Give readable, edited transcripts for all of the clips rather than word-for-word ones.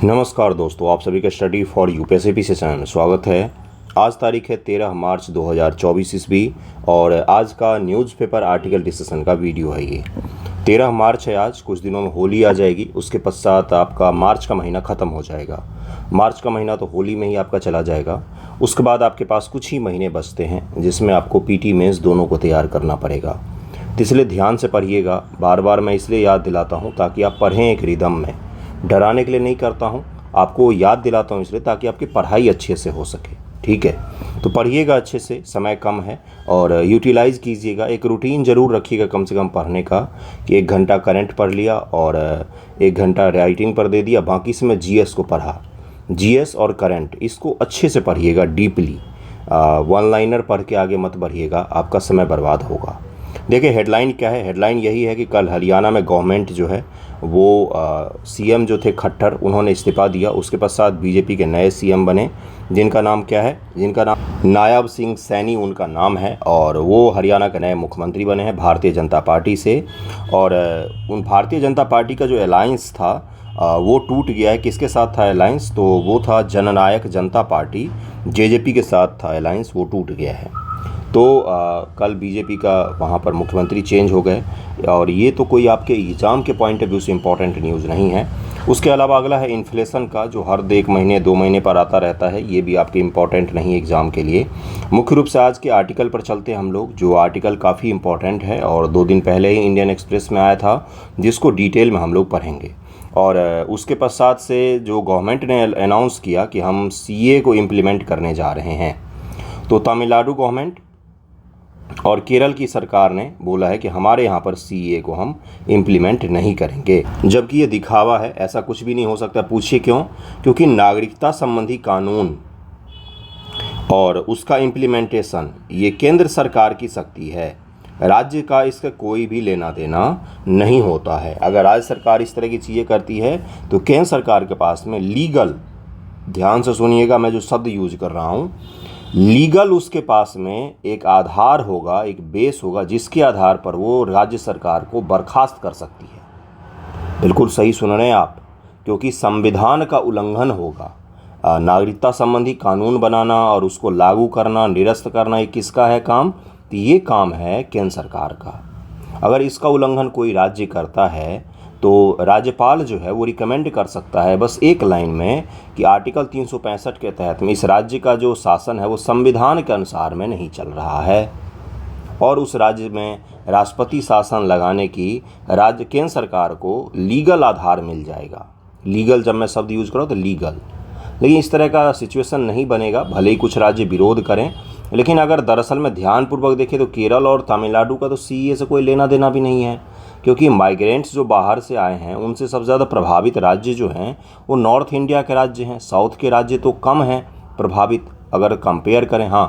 नमस्कार दोस्तों, आप सभी का स्टडी फॉर यूपीएससी सेशन में स्वागत है। आज तारीख है 13 मार्च 2024 ईस्वी और आज का न्यूज़पेपर आर्टिकल डिस्कशन का वीडियो है। ये 13 मार्च है। आज कुछ दिनों में होली आ जाएगी, उसके पश्चात आपका मार्च का महीना ख़त्म हो जाएगा। मार्च का महीना तो होली में ही आपका चला जाएगा। उसके बाद आपके पास कुछ ही महीने बचते हैं जिसमें आपको पीटी मेंस दोनों को तैयार करना पड़ेगा। तो इसलिए ध्यान से पढ़िएगा। बार बार मैं इसलिए याद दिलाता हूँ ताकि आप पढ़ें एक रिदम में। डराने के लिए नहीं करता हूँ, आपको याद दिलाता हूँ इसलिए ताकि आपकी पढ़ाई अच्छे से हो सके। ठीक है, तो पढ़िएगा अच्छे से, समय कम है और यूटिलाइज़ कीजिएगा। एक रूटीन ज़रूर रखिएगा कम से कम पढ़ने का कि 1 घंटा करंट पढ़ लिया और 1 घंटा राइटिंग पर दे दिया, बाकी से मैं जीएस को पढ़ा। जीएस और करंट इसको अच्छे से पढ़िएगा डीपली। वन लाइनर पढ़ के आगे मत बढ़िएगा, आपका समय बर्बाद होगा। देखिए हेडलाइन क्या है। हेडलाइन यही है कि कल हरियाणा में गवर्नमेंट जो है वो सीएम जो थे खट्टर, उन्होंने इस्तीफ़ा दिया। उसके पश्चात बीजेपी के नए सीएम बने जिनका नाम क्या है, जिनका नाम नायब सिंह सैनी उनका नाम है और वो हरियाणा के नए मुख्यमंत्री बने हैं भारतीय जनता पार्टी से। और उन भारतीय जनता पार्टी का जो अलायंस था वो टूट गया है। किसके साथ था अलायंस? तो वो था जननायक जनता पार्टी, जेजेपी के साथ था अलायंस, वो टूट गया है। तो कल बीजेपी का वहाँ पर मुख्यमंत्री चेंज हो गए और ये तो कोई आपके एग्ज़ाम के पॉइंट ऑफ व्यू से इम्पॉर्टेंट न्यूज़ नहीं है। उसके अलावा अगला है इन्फ्लेशन का, जो हर 1 महीने 2 महीने पर आता रहता है। ये भी आपके इम्पॉर्टेंट नहीं एग्ज़ाम के लिए। मुख्य रूप से आज के आर्टिकल पर चलते हैं हम लोग, जो आर्टिकल काफ़ी इम्पॉर्टेंट है और 2 दिन पहले ही इंडियन एक्सप्रेस में आया था, जिसको डिटेल में हम लोग पढ़ेंगे। और उसके पश्चात से जो गवर्नमेंट ने अनाउंस किया कि हम सीए को इम्प्लीमेंट करने जा रहे हैं, तो तमिलनाडु गवर्नमेंट और केरल की सरकार ने बोला है कि हमारे यहाँ पर सीए को हम इम्प्लीमेंट नहीं करेंगे, जबकि ये दिखावा है। ऐसा कुछ भी नहीं हो सकता। पूछिए क्यों? क्योंकि नागरिकता संबंधी कानून और उसका इम्प्लीमेंटेशन ये केंद्र सरकार की शक्ति है, राज्य का इसका कोई भी लेना देना नहीं होता है। अगर राज्य सरकार इस तरह की चीज़ें करती है तो केंद्र सरकार के पास में लीगल, ध्यान से सुनिएगा मैं जो शब्द यूज कर रहा हूँ, लीगल उसके पास में एक आधार होगा, एक बेस होगा, जिसके आधार पर वो राज्य सरकार को बर्खास्त कर सकती है। बिल्कुल सही सुन रहे हैं आप, क्योंकि संविधान का उल्लंघन होगा। नागरिकता संबंधी कानून बनाना और उसको लागू करना, निरस्त करना, ये किसका है काम? तो ये काम है केंद्र सरकार का। अगर इसका उल्लंघन कोई राज्य करता है तो राज्यपाल जो है वो रिकमेंड कर सकता है बस एक लाइन में कि आर्टिकल 365 के तहत में इस राज्य का जो शासन है वो संविधान के अनुसार में नहीं चल रहा है और उस राज्य में राष्ट्रपति शासन लगाने की राज्य केंद्र सरकार को लीगल आधार मिल जाएगा। लीगल जब मैं शब्द यूज़ करूँ तो लीगल, लेकिन इस तरह का सिचुएशन नहीं बनेगा, भले ही कुछ राज्य विरोध करें। लेकिन अगर दरअसल में ध्यानपूर्वक देखें तो केरल और तमिलनाडु का तो सीए से कोई लेना देना भी नहीं है, क्योंकि माइग्रेंट्स जो बाहर से आए हैं उनसे सबसे ज़्यादा प्रभावित राज्य जो हैं वो नॉर्थ इंडिया के राज्य हैं। साउथ के राज्य तो कम हैं प्रभावित अगर कंपेयर करें। हाँ,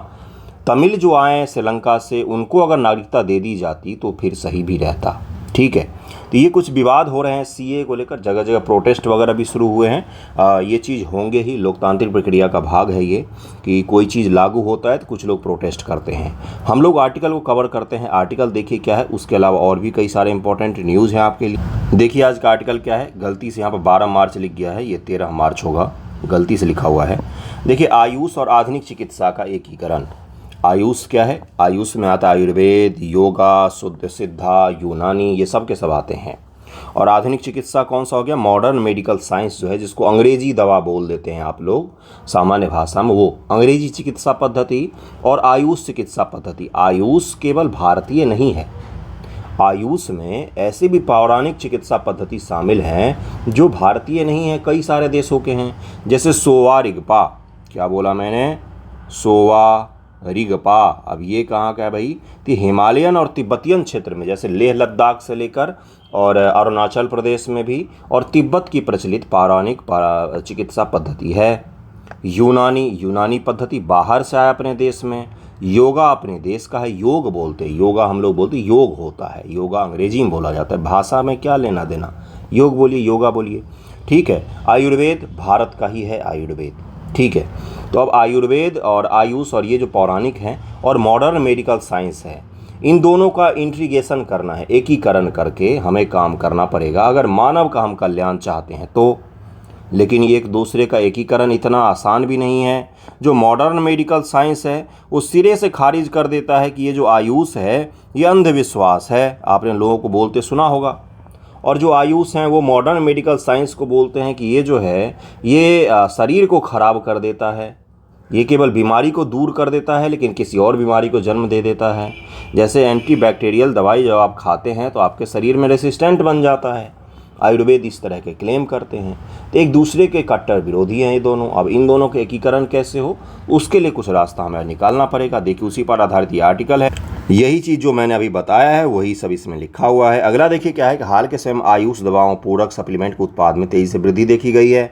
तमिल जो आए हैं श्रीलंका से, उनको अगर नागरिकता दे दी जाती तो फिर सही भी रहता। ठीक है, तो ये कुछ विवाद हो रहे हैं सीए को लेकर, जगह जगह प्रोटेस्ट वगैरह भी शुरू हुए हैं। ये चीज़ होंगे ही, लोकतांत्रिक प्रक्रिया का भाग है ये कि कोई चीज़ लागू होता है तो कुछ लोग प्रोटेस्ट करते हैं। हम लोग आर्टिकल को कवर करते हैं। आर्टिकल देखिए क्या है, उसके अलावा और भी कई सारे इंपॉर्टेंट न्यूज़ हैं आपके लिए। देखिए आज का आर्टिकल क्या है, गलती से यहाँ पर 12 मार्च लिख गया है, ये 13 मार्च होगा, गलती से लिखा हुआ है। देखिए आयुष और आधुनिक चिकित्सा का एकीकरण। आयुष क्या है? आयुष में आता है आयुर्वेद, योगा, शुद्ध सिद्धा, यूनानी, ये सब के सब आते हैं। और आधुनिक चिकित्सा कौन सा हो गया? मॉडर्न मेडिकल साइंस जो है, जिसको अंग्रेजी दवा बोल देते हैं आप लोग सामान्य भाषा में, वो अंग्रेजी चिकित्सा पद्धति और आयुष चिकित्सा पद्धति। आयुष केवल भारतीय नहीं है, आयुष में ऐसे भी पौराणिक चिकित्सा पद्धति शामिल हैं जो भारतीय नहीं है, कई सारे देशों के हैं। जैसे सोवा रिगपा, क्या बोला मैंने? सोवा रिगपा। अब ये कहाँ का है भाई? तो हिमालयन और तिब्बतियन क्षेत्र में, जैसे लेह लद्दाख से लेकर और अरुणाचल प्रदेश में भी और तिब्बत की प्रचलित पौराणिक चिकित्सा पद्धति है। यूनानी पद्धति बाहर से आया अपने देश में। योगा अपने देश का है, योग बोलते हैं, योगा हम लोग बोलते हैं, योग होता है, योगा अंग्रेजी में बोला जाता है, भाषा में क्या लेना देना, योग बोलिए योगा बोलिए। ठीक है, आयुर्वेद भारत का ही है आयुर्वेद। ठीक है, तो अब आयुर्वेद और आयुष और ये जो पौराणिक हैं और मॉडर्न मेडिकल साइंस है, इन दोनों का इंटीग्रेशन करना है, एकीकरण करके हमें काम करना पड़ेगा अगर मानव का हम कल्याण चाहते हैं। तो लेकिन ये एक दूसरे का एकीकरण इतना आसान भी नहीं है। जो मॉडर्न मेडिकल साइंस है वो सिरे से खारिज कर देता है कि ये जो आयुष है ये अंधविश्वास है। आपने लोगों को बोलते सुना होगा। और जो आयुष हैं वो मॉडर्न मेडिकल साइंस को बोलते हैं कि ये जो है ये शरीर को ख़राब कर देता है, ये केवल बीमारी को दूर कर देता है लेकिन किसी और बीमारी को जन्म दे देता है। जैसे एंटीबैक्टीरियल दवाई जब आप खाते हैं तो आपके शरीर में रेसिस्टेंट बन जाता है। आयुर्वेद इस तरह के क्लेम करते हैं। तो एक दूसरे के कट्टर विरोधी हैं ये दोनों। अब इन दोनों के एकीकरण कैसे हो, उसके लिए कुछ रास्ता हमें निकालना पड़ेगा। देखिए उसी पर आधारित ये आर्टिकल है। यही चीज़ जो मैंने अभी बताया है वही सब इसमें लिखा हुआ है। अगला देखिए क्या है कि हाल के समय में आयुष दवाओं पूरक सप्लीमेंट के उत्पाद में तेज़ी से वृद्धि देखी गई है।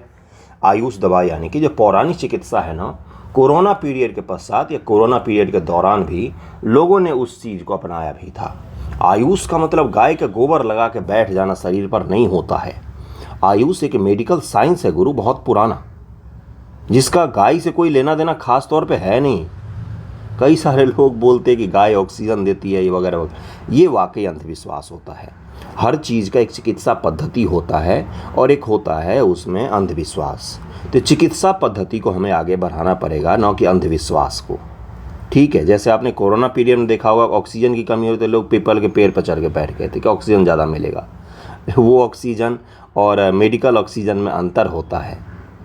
आयुष दवा यानी कि जो पौराणिक चिकित्सा है ना, कोरोना पीरियड के पश्चात या कोरोना पीरियड के दौरान भी लोगों ने उस चीज़ को अपनाया भी था। आयुष का मतलब गाय का गोबर लगा के बैठ जाना शरीर पर नहीं होता है। आयुष एक मेडिकल साइंस है गुरु, बहुत पुराना, जिसका गाय से कोई लेना देना खास तौर पे है नहीं। कई सारे लोग बोलते हैं कि गाय ऑक्सीजन देती है ये वगैरह वगैरह, ये वाकई अंधविश्वास होता है। हर चीज़ का एक चिकित्सा पद्धति होता है और एक होता है उसमें अंधविश्वास। तो चिकित्सा पद्धति को हमें आगे बढ़ाना पड़ेगा, न कि अंधविश्वास को। ठीक है, जैसे आपने कोरोना पीरियड में देखा होगा ऑक्सीजन की कमी होती है, लोग पीपल के पेड़ पर चढ़ के बैठ गए थे कि ऑक्सीजन ज़्यादा मिलेगा। वो ऑक्सीजन और मेडिकल ऑक्सीजन में अंतर होता है,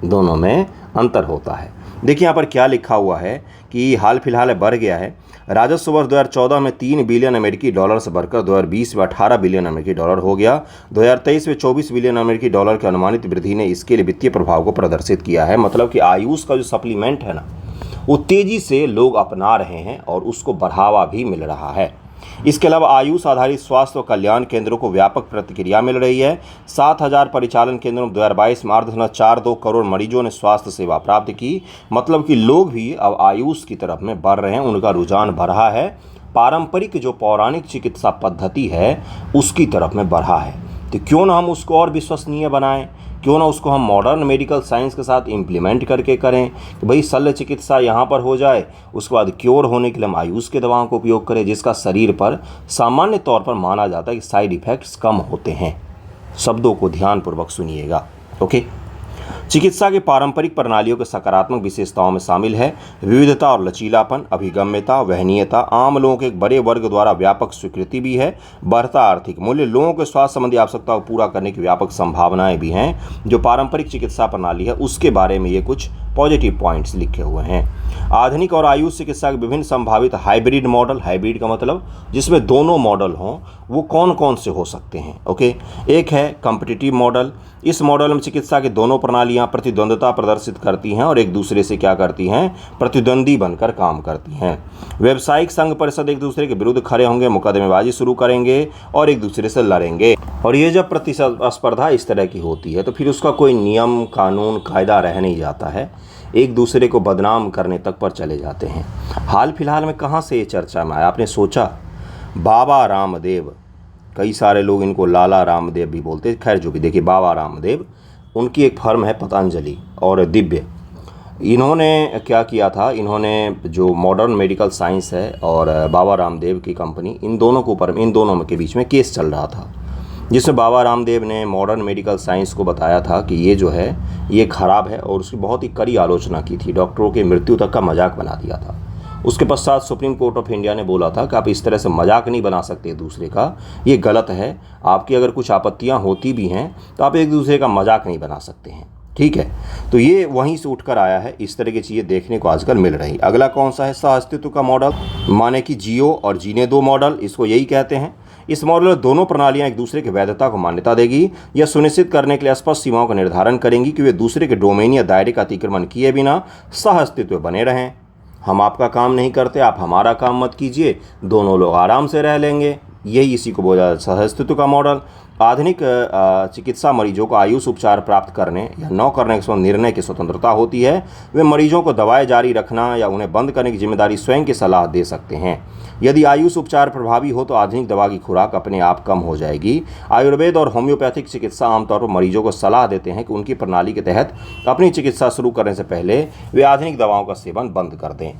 दोनों में अंतर होता है। देखिए यहाँ पर क्या लिखा हुआ है कि हाल फिलहाल बढ़ गया है। राजस्व वर्ष 2014 में 3 बिलियन अमेरिकी डॉलर से बढ़कर 2020 में 18 बिलियन अमेरिकी डॉलर हो गया। 2023 में 24 बिलियन अमेरिकी डॉलर की अनुमानित वृद्धि ने इसके लिए वित्तीय प्रभाव को प्रदर्शित किया है। मतलब कि आयुष का जो सप्लीमेंट है ना, वो तेज़ी से लोग अपना रहे हैं और उसको बढ़ावा भी मिल रहा है। इसके अलावा आयुष आधारित स्वास्थ्य और कल्याण केंद्रों को व्यापक प्रतिक्रिया मिल रही है। 7,000 परिचालन केंद्रों में 2022 में 8.42 करोड़ मरीजों ने स्वास्थ्य सेवा प्राप्त की। मतलब कि लोग भी अब आयुष की तरफ में बढ़ रहे हैं, उनका रुझान बढ़ा है। पारंपरिक जो पौराणिक चिकित्सा पद्धति है उसकी तरफ में बढ़ा है। तो क्यों ना हम उसको और विश्वसनीय बनाएं, क्यों ना उसको हम मॉडर्न मेडिकल साइंस के साथ इम्प्लीमेंट करके करें कि भाई शल्य चिकित्सा यहाँ पर हो जाए, उसके बाद क्योर होने के लिए हम आयुष के दवाओं का उपयोग करें, जिसका शरीर पर सामान्य तौर पर माना जाता है कि साइड इफ़ेक्ट्स कम होते हैं। शब्दों को ध्यानपूर्वक सुनिएगा। ओके, चिकित्सा के पारंपरिक प्रणालियों के सकारात्मक विशेषताओं में शामिल है विविधता और लचीलापन, अभिगम्यता, वहनीयता, आम लोगों के एक बड़े वर्ग द्वारा व्यापक स्वीकृति भी है, बढ़ता आर्थिक मूल्य, लोगों के स्वास्थ्य संबंधी आवश्यकताओं को पूरा करने की व्यापक संभावनाएं भी हैं। जो पारंपरिक चिकित्सा प्रणाली है उसके बारे में ये कुछ पॉजिटिव पॉइंट्स लिखे हुए हैं। आधुनिक और आयुष चिकित्सा के विभिन्न संभावित हाइब्रिड मॉडल, हाइब्रिड का मतलब जिसमें दोनों मॉडल हों, वो कौन कौन से हो सकते हैं। ओके, एक है कॉम्पिटिटिव मॉडल। इस मॉडल में चिकित्सा की दोनों प्रणालियां प्रतिद्वंद्विता प्रदर्शित करती हैं और एक दूसरे से क्या करती हैं, प्रतिद्वंदी बनकर काम करती हैं। व्यावसायिक संघ परिषद एक दूसरे के विरुद्ध खड़े होंगे, मुकदमेबाजी शुरू करेंगे और एक दूसरे से लड़ेंगे। और ये जब प्रतिस्पर्धा इस तरह की होती है तो फिर उसका कोई नियम कानून कायदा रह नहीं जाता है, एक दूसरे को बदनाम करने तक पर चले जाते हैं। हाल फिलहाल में कहाँ से ये चर्चा में आया, आपने सोचा? बाबा रामदेव, कई सारे लोग इनको लाला रामदेव भी बोलते हैं। खैर जो भी, देखिए बाबा रामदेव, उनकी एक फर्म है पतंजलि और दिव्य। इन्होंने क्या किया था, इन्होंने जो मॉडर्न मेडिकल साइंस है और बाबा रामदेव की कंपनी, इन दोनों के ऊपर, इन दोनों के बीच में केस चल रहा था, जिसमें बाबा रामदेव ने मॉडर्न मेडिकल साइंस को बताया था कि ये जो है ये ख़राब है और उसकी बहुत ही कड़ी आलोचना की थी। डॉक्टरों की मृत्यु तक का मजाक बना दिया था। उसके पश्चात सुप्रीम कोर्ट ऑफ इंडिया ने बोला था कि आप इस तरह से मजाक नहीं बना सकते दूसरे का, ये गलत है। आपकी अगर कुछ आपत्तियां होती भी हैं तो आप एक दूसरे का मजाक नहीं बना सकते हैं। ठीक है, तो ये वहीं से उठकर आया है। इस तरह की चीज़ें देखने को आजकल मिल रही। अगला कौन सा है, सह अस्तित्व का मॉडल, माने कि जियो और जीने दो मॉडल, इसको यही कहते हैं। इस मॉडल में दोनों प्रणालियां एक दूसरे की वैधता को मान्यता देगी। यह सुनिश्चित करने के लिए स्पष्ट सीमाओं का निर्धारण करेंगी कि वे दूसरे के डोमेन या दायरे का अतिक्रमण किए बिना सह अस्तित्व बने रहें। हम आपका काम नहीं करते, आप हमारा काम मत कीजिए, दोनों लोग आराम से रह लेंगे। यही इसी को बोला जाता है सह अस्तित्व का मॉडल। आधुनिक चिकित्सा मरीजों को आयुष उपचार प्राप्त करने या न करने के निर्णय की स्वतंत्रता होती है। वे मरीजों को दवाएं जारी रखना या उन्हें बंद करने की जिम्मेदारी स्वयं की सलाह दे सकते हैं। यदि आयुष उपचार प्रभावी हो तो आधुनिक दवा की खुराक अपने आप कम हो जाएगी। आयुर्वेद और होम्योपैथिक चिकित्सा आमतौर पर मरीजों को सलाह देते हैं कि उनकी प्रणाली के तहत अपनी चिकित्सा शुरू करने से पहले वे आधुनिक दवाओं का सेवन बंद कर दें।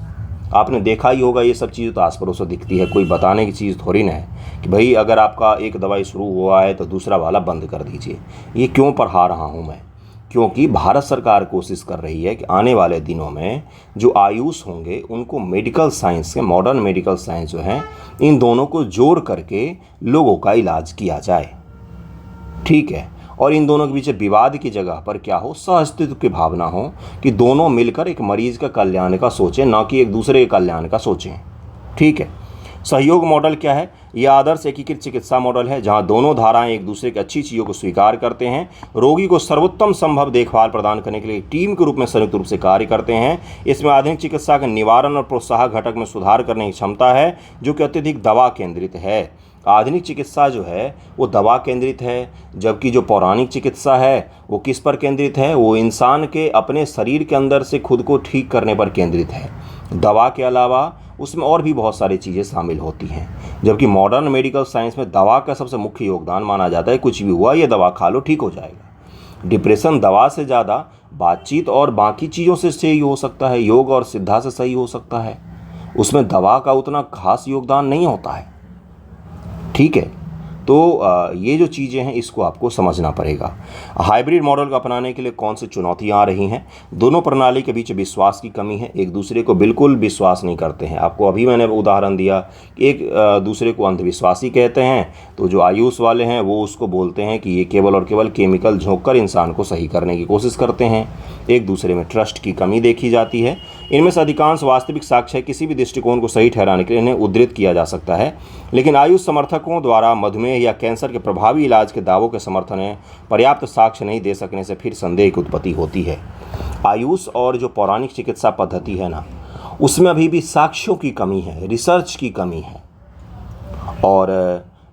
आपने देखा ही होगा, ये सब चीज़ तो आस पड़ोस से दिखती है, कोई बताने की चीज़ थोड़ी ना है कि भाई अगर आपका एक दवाई शुरू हुआ है तो दूसरा वाला बंद कर दीजिए। ये क्यों पढ़ा रहा हूँ मैं? क्योंकि भारत सरकार कोशिश कर रही है कि आने वाले दिनों में जो आयुष होंगे उनको मेडिकल साइंस के, मॉडर्न मेडिकल साइंस जो है, इन दोनों को जोड़ करके लोगों का इलाज किया जाए। ठीक है, और इन दोनों के बीच विवाद की जगह पर क्या हो, सहअस्तित्व की भावना हो कि दोनों मिलकर एक मरीज का कल्याण का सोचें, ना कि एक दूसरे के कल्याण का सोचें। ठीक है, सहयोग मॉडल क्या है? यह आदर्श एकीकृत चिकित्सा मॉडल है जहां दोनों धाराएं एक दूसरे की अच्छी चीज़ों को स्वीकार करते हैं, रोगी को सर्वोत्तम संभव देखभाल प्रदान करने के लिए टीम के रूप में संयुक्त रूप से कार्य करते हैं। इसमें आधुनिक चिकित्सा के निवारण और प्रोत्साहक घटक में सुधार करने की क्षमता है, जो कि अत्यधिक दवा केंद्रित है। आधुनिक चिकित्सा जो है वो दवा केंद्रित है, जबकि जो पौराणिक चिकित्सा है वो किस पर केंद्रित है? वो इंसान के अपने शरीर के अंदर से खुद को ठीक करने पर केंद्रित है। दवा के अलावा उसमें और भी बहुत सारी चीज़ें शामिल होती हैं, जबकि मॉडर्न मेडिकल साइंस में दवा का सबसे मुख्य योगदान माना जाता है। कुछ भी हुआ, ये दवा खा लो ठीक हो जाएगा। डिप्रेशन दवा से ज़्यादा बातचीत और बाकी चीज़ों से सही हो सकता है, योग और सिद्धा से सही हो सकता है, उसमें दवा का उतना खास योगदान नहीं होता है। ठीक है, तो ये जो चीज़ें हैं इसको आपको समझना पड़ेगा। हाइब्रिड मॉडल को अपनाने के लिए कौन सी चुनौतियां आ रही हैं? दोनों प्रणाली के बीच विश्वास की कमी है, एक दूसरे को बिल्कुल विश्वास नहीं करते हैं। आपको अभी मैंने उदाहरण दिया कि एक दूसरे को अंधविश्वासी कहते हैं, तो जो आयुष वाले हैं वो उसको बोलते हैं कि ये केवल और केवल केमिकल झोंक कर इंसान को सही करने की कोशिश करते हैं। एक दूसरे में ट्रस्ट की कमी देखी जाती है। इनमें से अधिकांश वास्तविक साक्ष्य किसी भी दृष्टिकोण को सही ठहराने के लिए इन्हें उद्धृत किया जा सकता है, लेकिन आयुष समर्थकों द्वारा मधुमेह या कैंसर के प्रभावी इलाज के दावों के समर्थन में पर्याप्त साक्ष्य नहीं दे सकने से फिर संदेह की उत्पत्ति होती है। आयुष और जो पौराणिक चिकित्सा पद्धति है ना, उसमें अभी भी साक्ष्यों की कमी है, रिसर्च की कमी है, और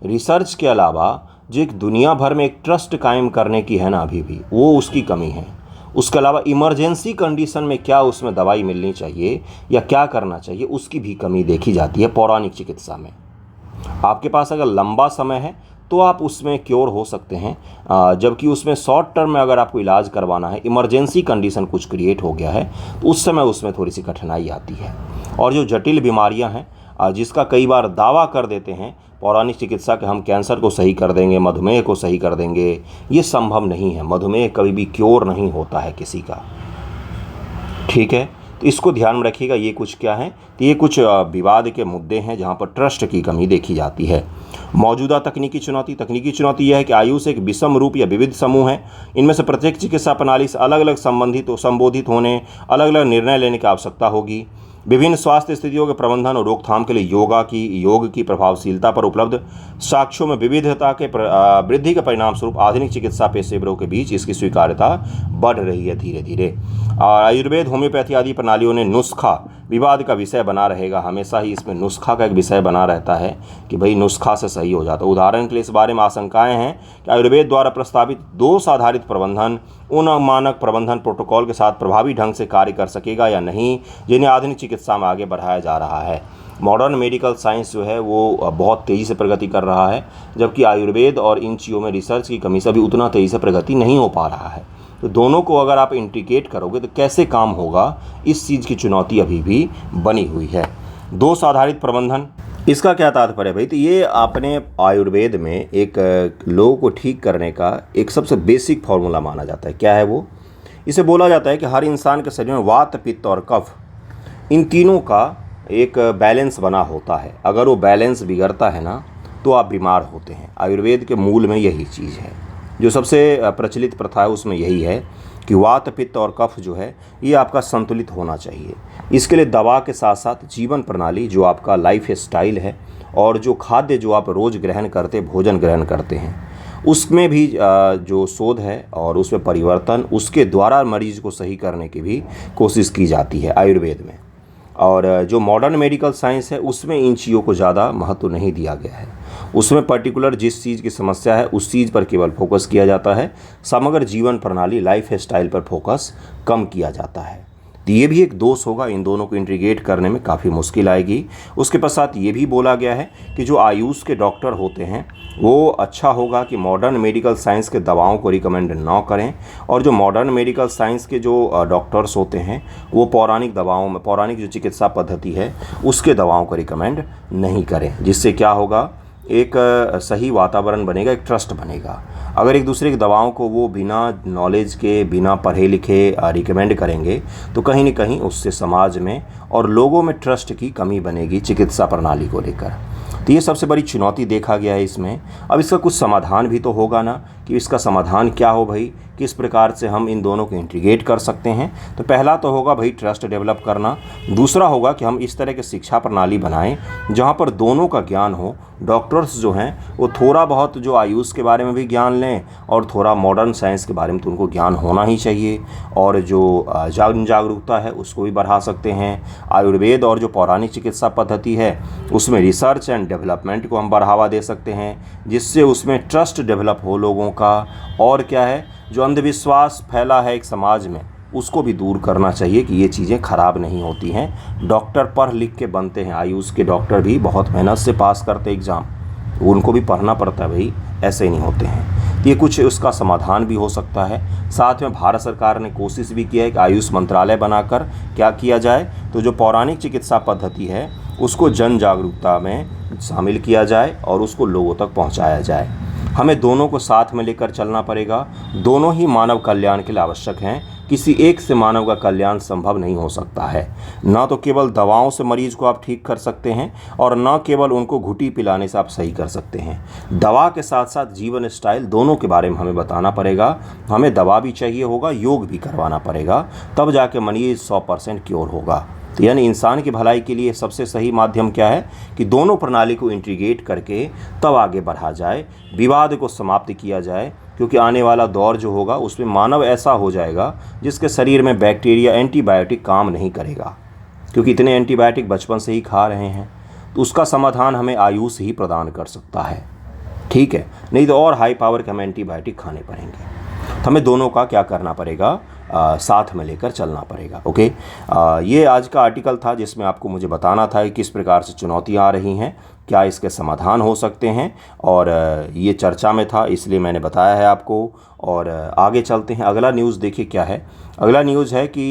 रिसर्च के अलावा जो एक दुनिया भर में एक ट्रस्ट कायम करने की है ना, अभी भी वो उसकी कमी है। उसके अलावा इमरजेंसी कंडीशन में क्या उसमें दवाई मिलनी चाहिए या क्या करना चाहिए, उसकी भी कमी देखी जाती है पौराणिक चिकित्सा में। आपके पास अगर लंबा समय है तो आप उसमें क्योर हो सकते हैं, जबकि उसमें शॉर्ट टर्म में अगर आपको इलाज करवाना है, इमरजेंसी कंडीशन कुछ क्रिएट हो गया है, तो उस समय उसमें थोड़ी सी कठिनाई आती है। और जो जटिल बीमारियां हैं, जिसका कई बार दावा कर देते हैं पौराणिक चिकित्सा के हम कैंसर को सही कर देंगे, मधुमेह को सही कर देंगे, ये संभव नहीं है। मधुमेह कभी भी क्योर नहीं होता है किसी का। ठीक है, तो इसको ध्यान में रखिएगा। ये कुछ क्या है, तो ये कुछ विवाद के मुद्दे हैं जहाँ पर ट्रस्ट की कमी देखी जाती है। मौजूदा तकनीकी चुनौती यह है कि आयुष एक विषम रूप या विविध समूह है। इनमें से प्रत्येक चिकित्सा प्रणाली से अलग अलग संबोधित होने, अलग अलग निर्णय लेने की आवश्यकता होगी। विभिन्न स्वास्थ्य स्थितियों के प्रबंधन और रोकथाम के लिए योग की प्रभावशीलता पर उपलब्ध साक्ष्यों में विविधता के वृद्धि के परिणाम स्वरूप आधुनिक चिकित्सा पेशेवरों के बीच इसकी स्वीकार्यता बढ़ रही है धीरे धीरे। आयुर्वेद, होम्योपैथी आदि प्रणालियों ने नुस्खा विवाद का विषय बना रहेगा, हमेशा ही इसमें नुस्खा का एक विषय बना रहता है कि भाई नुस्खा से सही हो जाता है। उदाहरण के लिए इस बारे में आशंकाएं हैं कि आयुर्वेद द्वारा प्रस्तावित दोष आधारित प्रबंधन उन मानक प्रबंधन प्रोटोकॉल के साथ प्रभावी ढंग से कार्य कर सकेगा या नहीं, जिन्हें आधुनिक चिकित्सा में आगे बढ़ाया जा रहा है। मॉडर्न मेडिकल साइंस जो है वो बहुत तेज़ी से प्रगति कर रहा है, जबकि आयुर्वेद और इन चीज़ों में रिसर्च की कमी से अभी उतना तेज़ी से प्रगति नहीं हो पा रहा है। तो दोनों को अगर आप इंटीग्रेट करोगे तो कैसे काम होगा, इस चीज़ की चुनौती अभी भी बनी हुई है। दोष आधारित प्रबंधन, इसका क्या तात्पर्य भाई? तो ये आपने आयुर्वेद में एक लोगों को ठीक करने का एक सबसे बेसिक फार्मूला माना जाता है। क्या है वो? इसे बोला जाता है कि हर इंसान के शरीर में वात, पित्त और कफ, इन तीनों का एक बैलेंस बना होता है। अगर वो बैलेंस बिगड़ता है ना तो आप बीमार होते हैं। आयुर्वेद के मूल में यही चीज़ है। जो सबसे प्रचलित प्रथा है उसमें यही है कि वात, पित्त और कफ जो है ये आपका संतुलित होना चाहिए। इसके लिए दवा के साथ साथ जीवन प्रणाली, जो आपका लाइफ स्टाइल है, और जो खाद्य जो आप रोज़ ग्रहण करते, भोजन ग्रहण करते हैं, उसमें भी जो शोध है और उसमें परिवर्तन, उसके द्वारा मरीज़ को सही करने की भी कोशिश की जाती है आयुर्वेद में। और जो मॉडर्न मेडिकल साइंस है उसमें इन चीज़ों को ज़्यादा महत्व नहीं दिया गया है। उसमें पर्टिकुलर जिस चीज़ की समस्या है उस चीज़ पर केवल फोकस किया जाता है। समग्र जीवन प्रणाली, लाइफ स्टाइल पर फोकस कम किया जाता है। तो ये भी एक दोष होगा, इन दोनों को इंटीग्रेट करने में काफ़ी मुश्किल आएगी। उसके पश्चात ये भी बोला गया है कि जो आयुष के डॉक्टर होते हैं वो अच्छा होगा कि मॉडर्न मेडिकल साइंस के दवाओं को रिकमेंड ना करें, और जो मॉडर्न मेडिकल साइंस के जो डॉक्टर्स होते हैं वो पौराणिक दवाओं में, पौराणिक जो चिकित्सा पद्धति है उसके दवाओं को रिकमेंड नहीं करें। जिससे क्या होगा, एक सही वातावरण बनेगा, एक ट्रस्ट बनेगा। अगर एक दूसरे की दवाओं को वो बिना नॉलेज के, बिना पढ़े लिखे रिकमेंड करेंगे तो कहीं न कहीं उससे समाज में और लोगों में ट्रस्ट की कमी बनेगी चिकित्सा प्रणाली को लेकर। तो ये सबसे बड़ी चुनौती देखा गया है इसमें। अब इसका कुछ समाधान भी तो होगा ना, कि इसका समाधान क्या हो भाई, किस प्रकार से हम इन दोनों को इंटीग्रेट कर सकते हैं। तो पहला तो होगा भाई ट्रस्ट डेवलप करना। दूसरा होगा कि हम इस तरह की शिक्षा प्रणाली बनाएं जहां पर दोनों का ज्ञान हो। डॉक्टर्स जो हैं वो थोड़ा बहुत जो आयुष के बारे में भी ज्ञान लें और थोड़ा मॉडर्न साइंस के बारे में तो उनको ज्ञान होना ही चाहिए। और जो जागरूकता है उसको भी बढ़ा सकते हैं। आयुर्वेद और जो पौराणिक चिकित्सा पद्धति है उसमें रिसर्च एंड डेवलपमेंट को हम बढ़ावा दे सकते हैं, जिससे उसमें ट्रस्ट डेवलप हो लोगों का। और क्या है, जो अंधविश्वास फैला है एक समाज में उसको भी दूर करना चाहिए कि ये चीज़ें ख़राब नहीं होती हैं। डॉक्टर पढ़ लिख के बनते हैं, आयुष के डॉक्टर भी बहुत मेहनत से पास करते एग्ज़ाम, उनको भी पढ़ना पड़ता है भाई, ऐसे ही नहीं होते हैं। तो ये कुछ उसका समाधान भी हो सकता है। साथ में भारत सरकार ने कोशिश भी की है कि आयुष मंत्रालय बनाकर क्या किया जाए, तो जो पौराणिक चिकित्सा पद्धति है उसको जन जागरूकता में शामिल किया जाए और उसको लोगों तक पहुँचाया जाए। हमें दोनों को साथ में लेकर चलना पड़ेगा। दोनों ही मानव कल्याण के लिए आवश्यक हैं, किसी एक से मानव का कल्याण संभव नहीं हो सकता है। ना तो केवल दवाओं से मरीज को आप ठीक कर सकते हैं और ना केवल उनको घुटी पिलाने से आप सही कर सकते हैं। दवा के साथ साथ जीवन स्टाइल दोनों के बारे में हमें बताना पड़ेगा। हमें दवा भी चाहिए होगा, योग भी करवाना पड़ेगा, तब जाके मरीज 100% क्योर होगा। तो यानी इंसान की भलाई के लिए सबसे सही माध्यम क्या है कि दोनों प्रणाली को इंटीग्रेट करके तब आगे बढ़ा जाए, विवाद को समाप्त किया जाए। क्योंकि आने वाला दौर जो होगा उसमें मानव ऐसा हो जाएगा जिसके शरीर में बैक्टीरिया, एंटीबायोटिक काम नहीं करेगा, क्योंकि इतने एंटीबायोटिक बचपन से ही खा रहे हैं। तो उसका समाधान हमें आयुष ही प्रदान कर सकता है, ठीक है। नहीं तो और हाई पावर के हमें एंटीबायोटिक खाने पड़ेंगे। तो हमें दोनों का क्या करना पड़ेगा, साथ में लेकर चलना पड़ेगा। ओके, ये आज का आर्टिकल था जिसमें आपको मुझे बताना था कि किस प्रकार से चुनौतियाँ आ रही हैं, क्या इसके समाधान हो सकते हैं, और ये चर्चा में था इसलिए मैंने बताया है आपको। और आगे चलते हैं। अगला न्यूज़ देखिए क्या है। अगला न्यूज़ है कि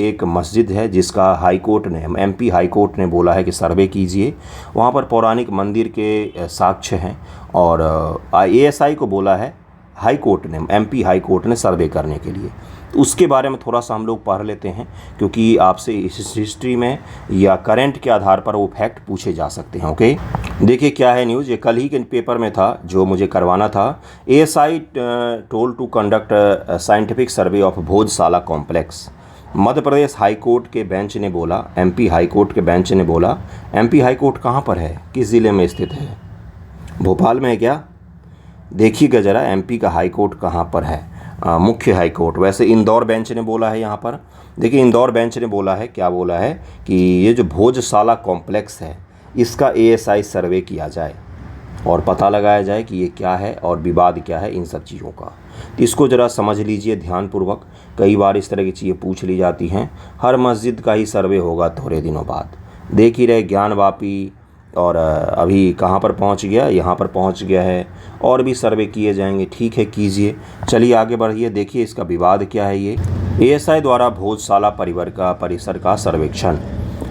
एक मस्जिद है जिसका हाई कोर्ट ने, एमपी हाई कोर्ट ने बोला है कि सर्वे कीजिए। वहाँ पर पौराणिक मंदिर के साक्ष्य हैं और एएसआई को बोला है हाई कोर्ट ने, एमपी हाई कोर्ट ने सर्वे करने के लिए। उसके बारे में थोड़ा सा हम लोग पढ़ लेते हैं, क्योंकि आपसे इस हिस्ट्री में या करंट के आधार पर वो फैक्ट पूछे जा सकते हैं। ओके, देखिए क्या है न्यूज़। ये कल ही के पेपर में था जो मुझे करवाना था। ASI told to conduct scientific survey of Bhojshala complex. Madhya Pradesh high court के बेंच ने बोला, एमपी हाई कोर्ट के बेंच ने बोला। एमपी हाई कोर्ट कहाँ पर है, किस ज़िले में स्थित है? भोपाल में है क्या? देखिएगा ज़रा एमपी का हाई कोर्ट कहाँ पर है, मुख्य हाई कोर्ट। वैसे इंदौर बेंच ने बोला है यहाँ पर। देखिए इंदौर बेंच ने बोला है, क्या बोला है कि ये जो भोजशाला कॉम्प्लेक्स है इसका एएसआई सर्वे किया जाए और पता लगाया जाए कि ये क्या है और विवाद क्या है इन सब चीज़ों का। तो इसको ज़रा समझ लीजिए ध्यानपूर्वक। कई बार इस तरह की चीज़ें पूछ ली जाती हैं। हर मस्जिद का ही सर्वे होगा थोड़े दिनों बाद। देख ही रहे ज्ञानवापी और अभी कहाँ पर पहुँच गया, यहाँ पर पहुँच गया है। और भी सर्वे किए जाएंगे, ठीक है कीजिए। चलिए आगे बढ़िए, देखिए इसका विवाद क्या है। ये एएसआई द्वारा भोजशाला परिसर का सर्वेक्षण।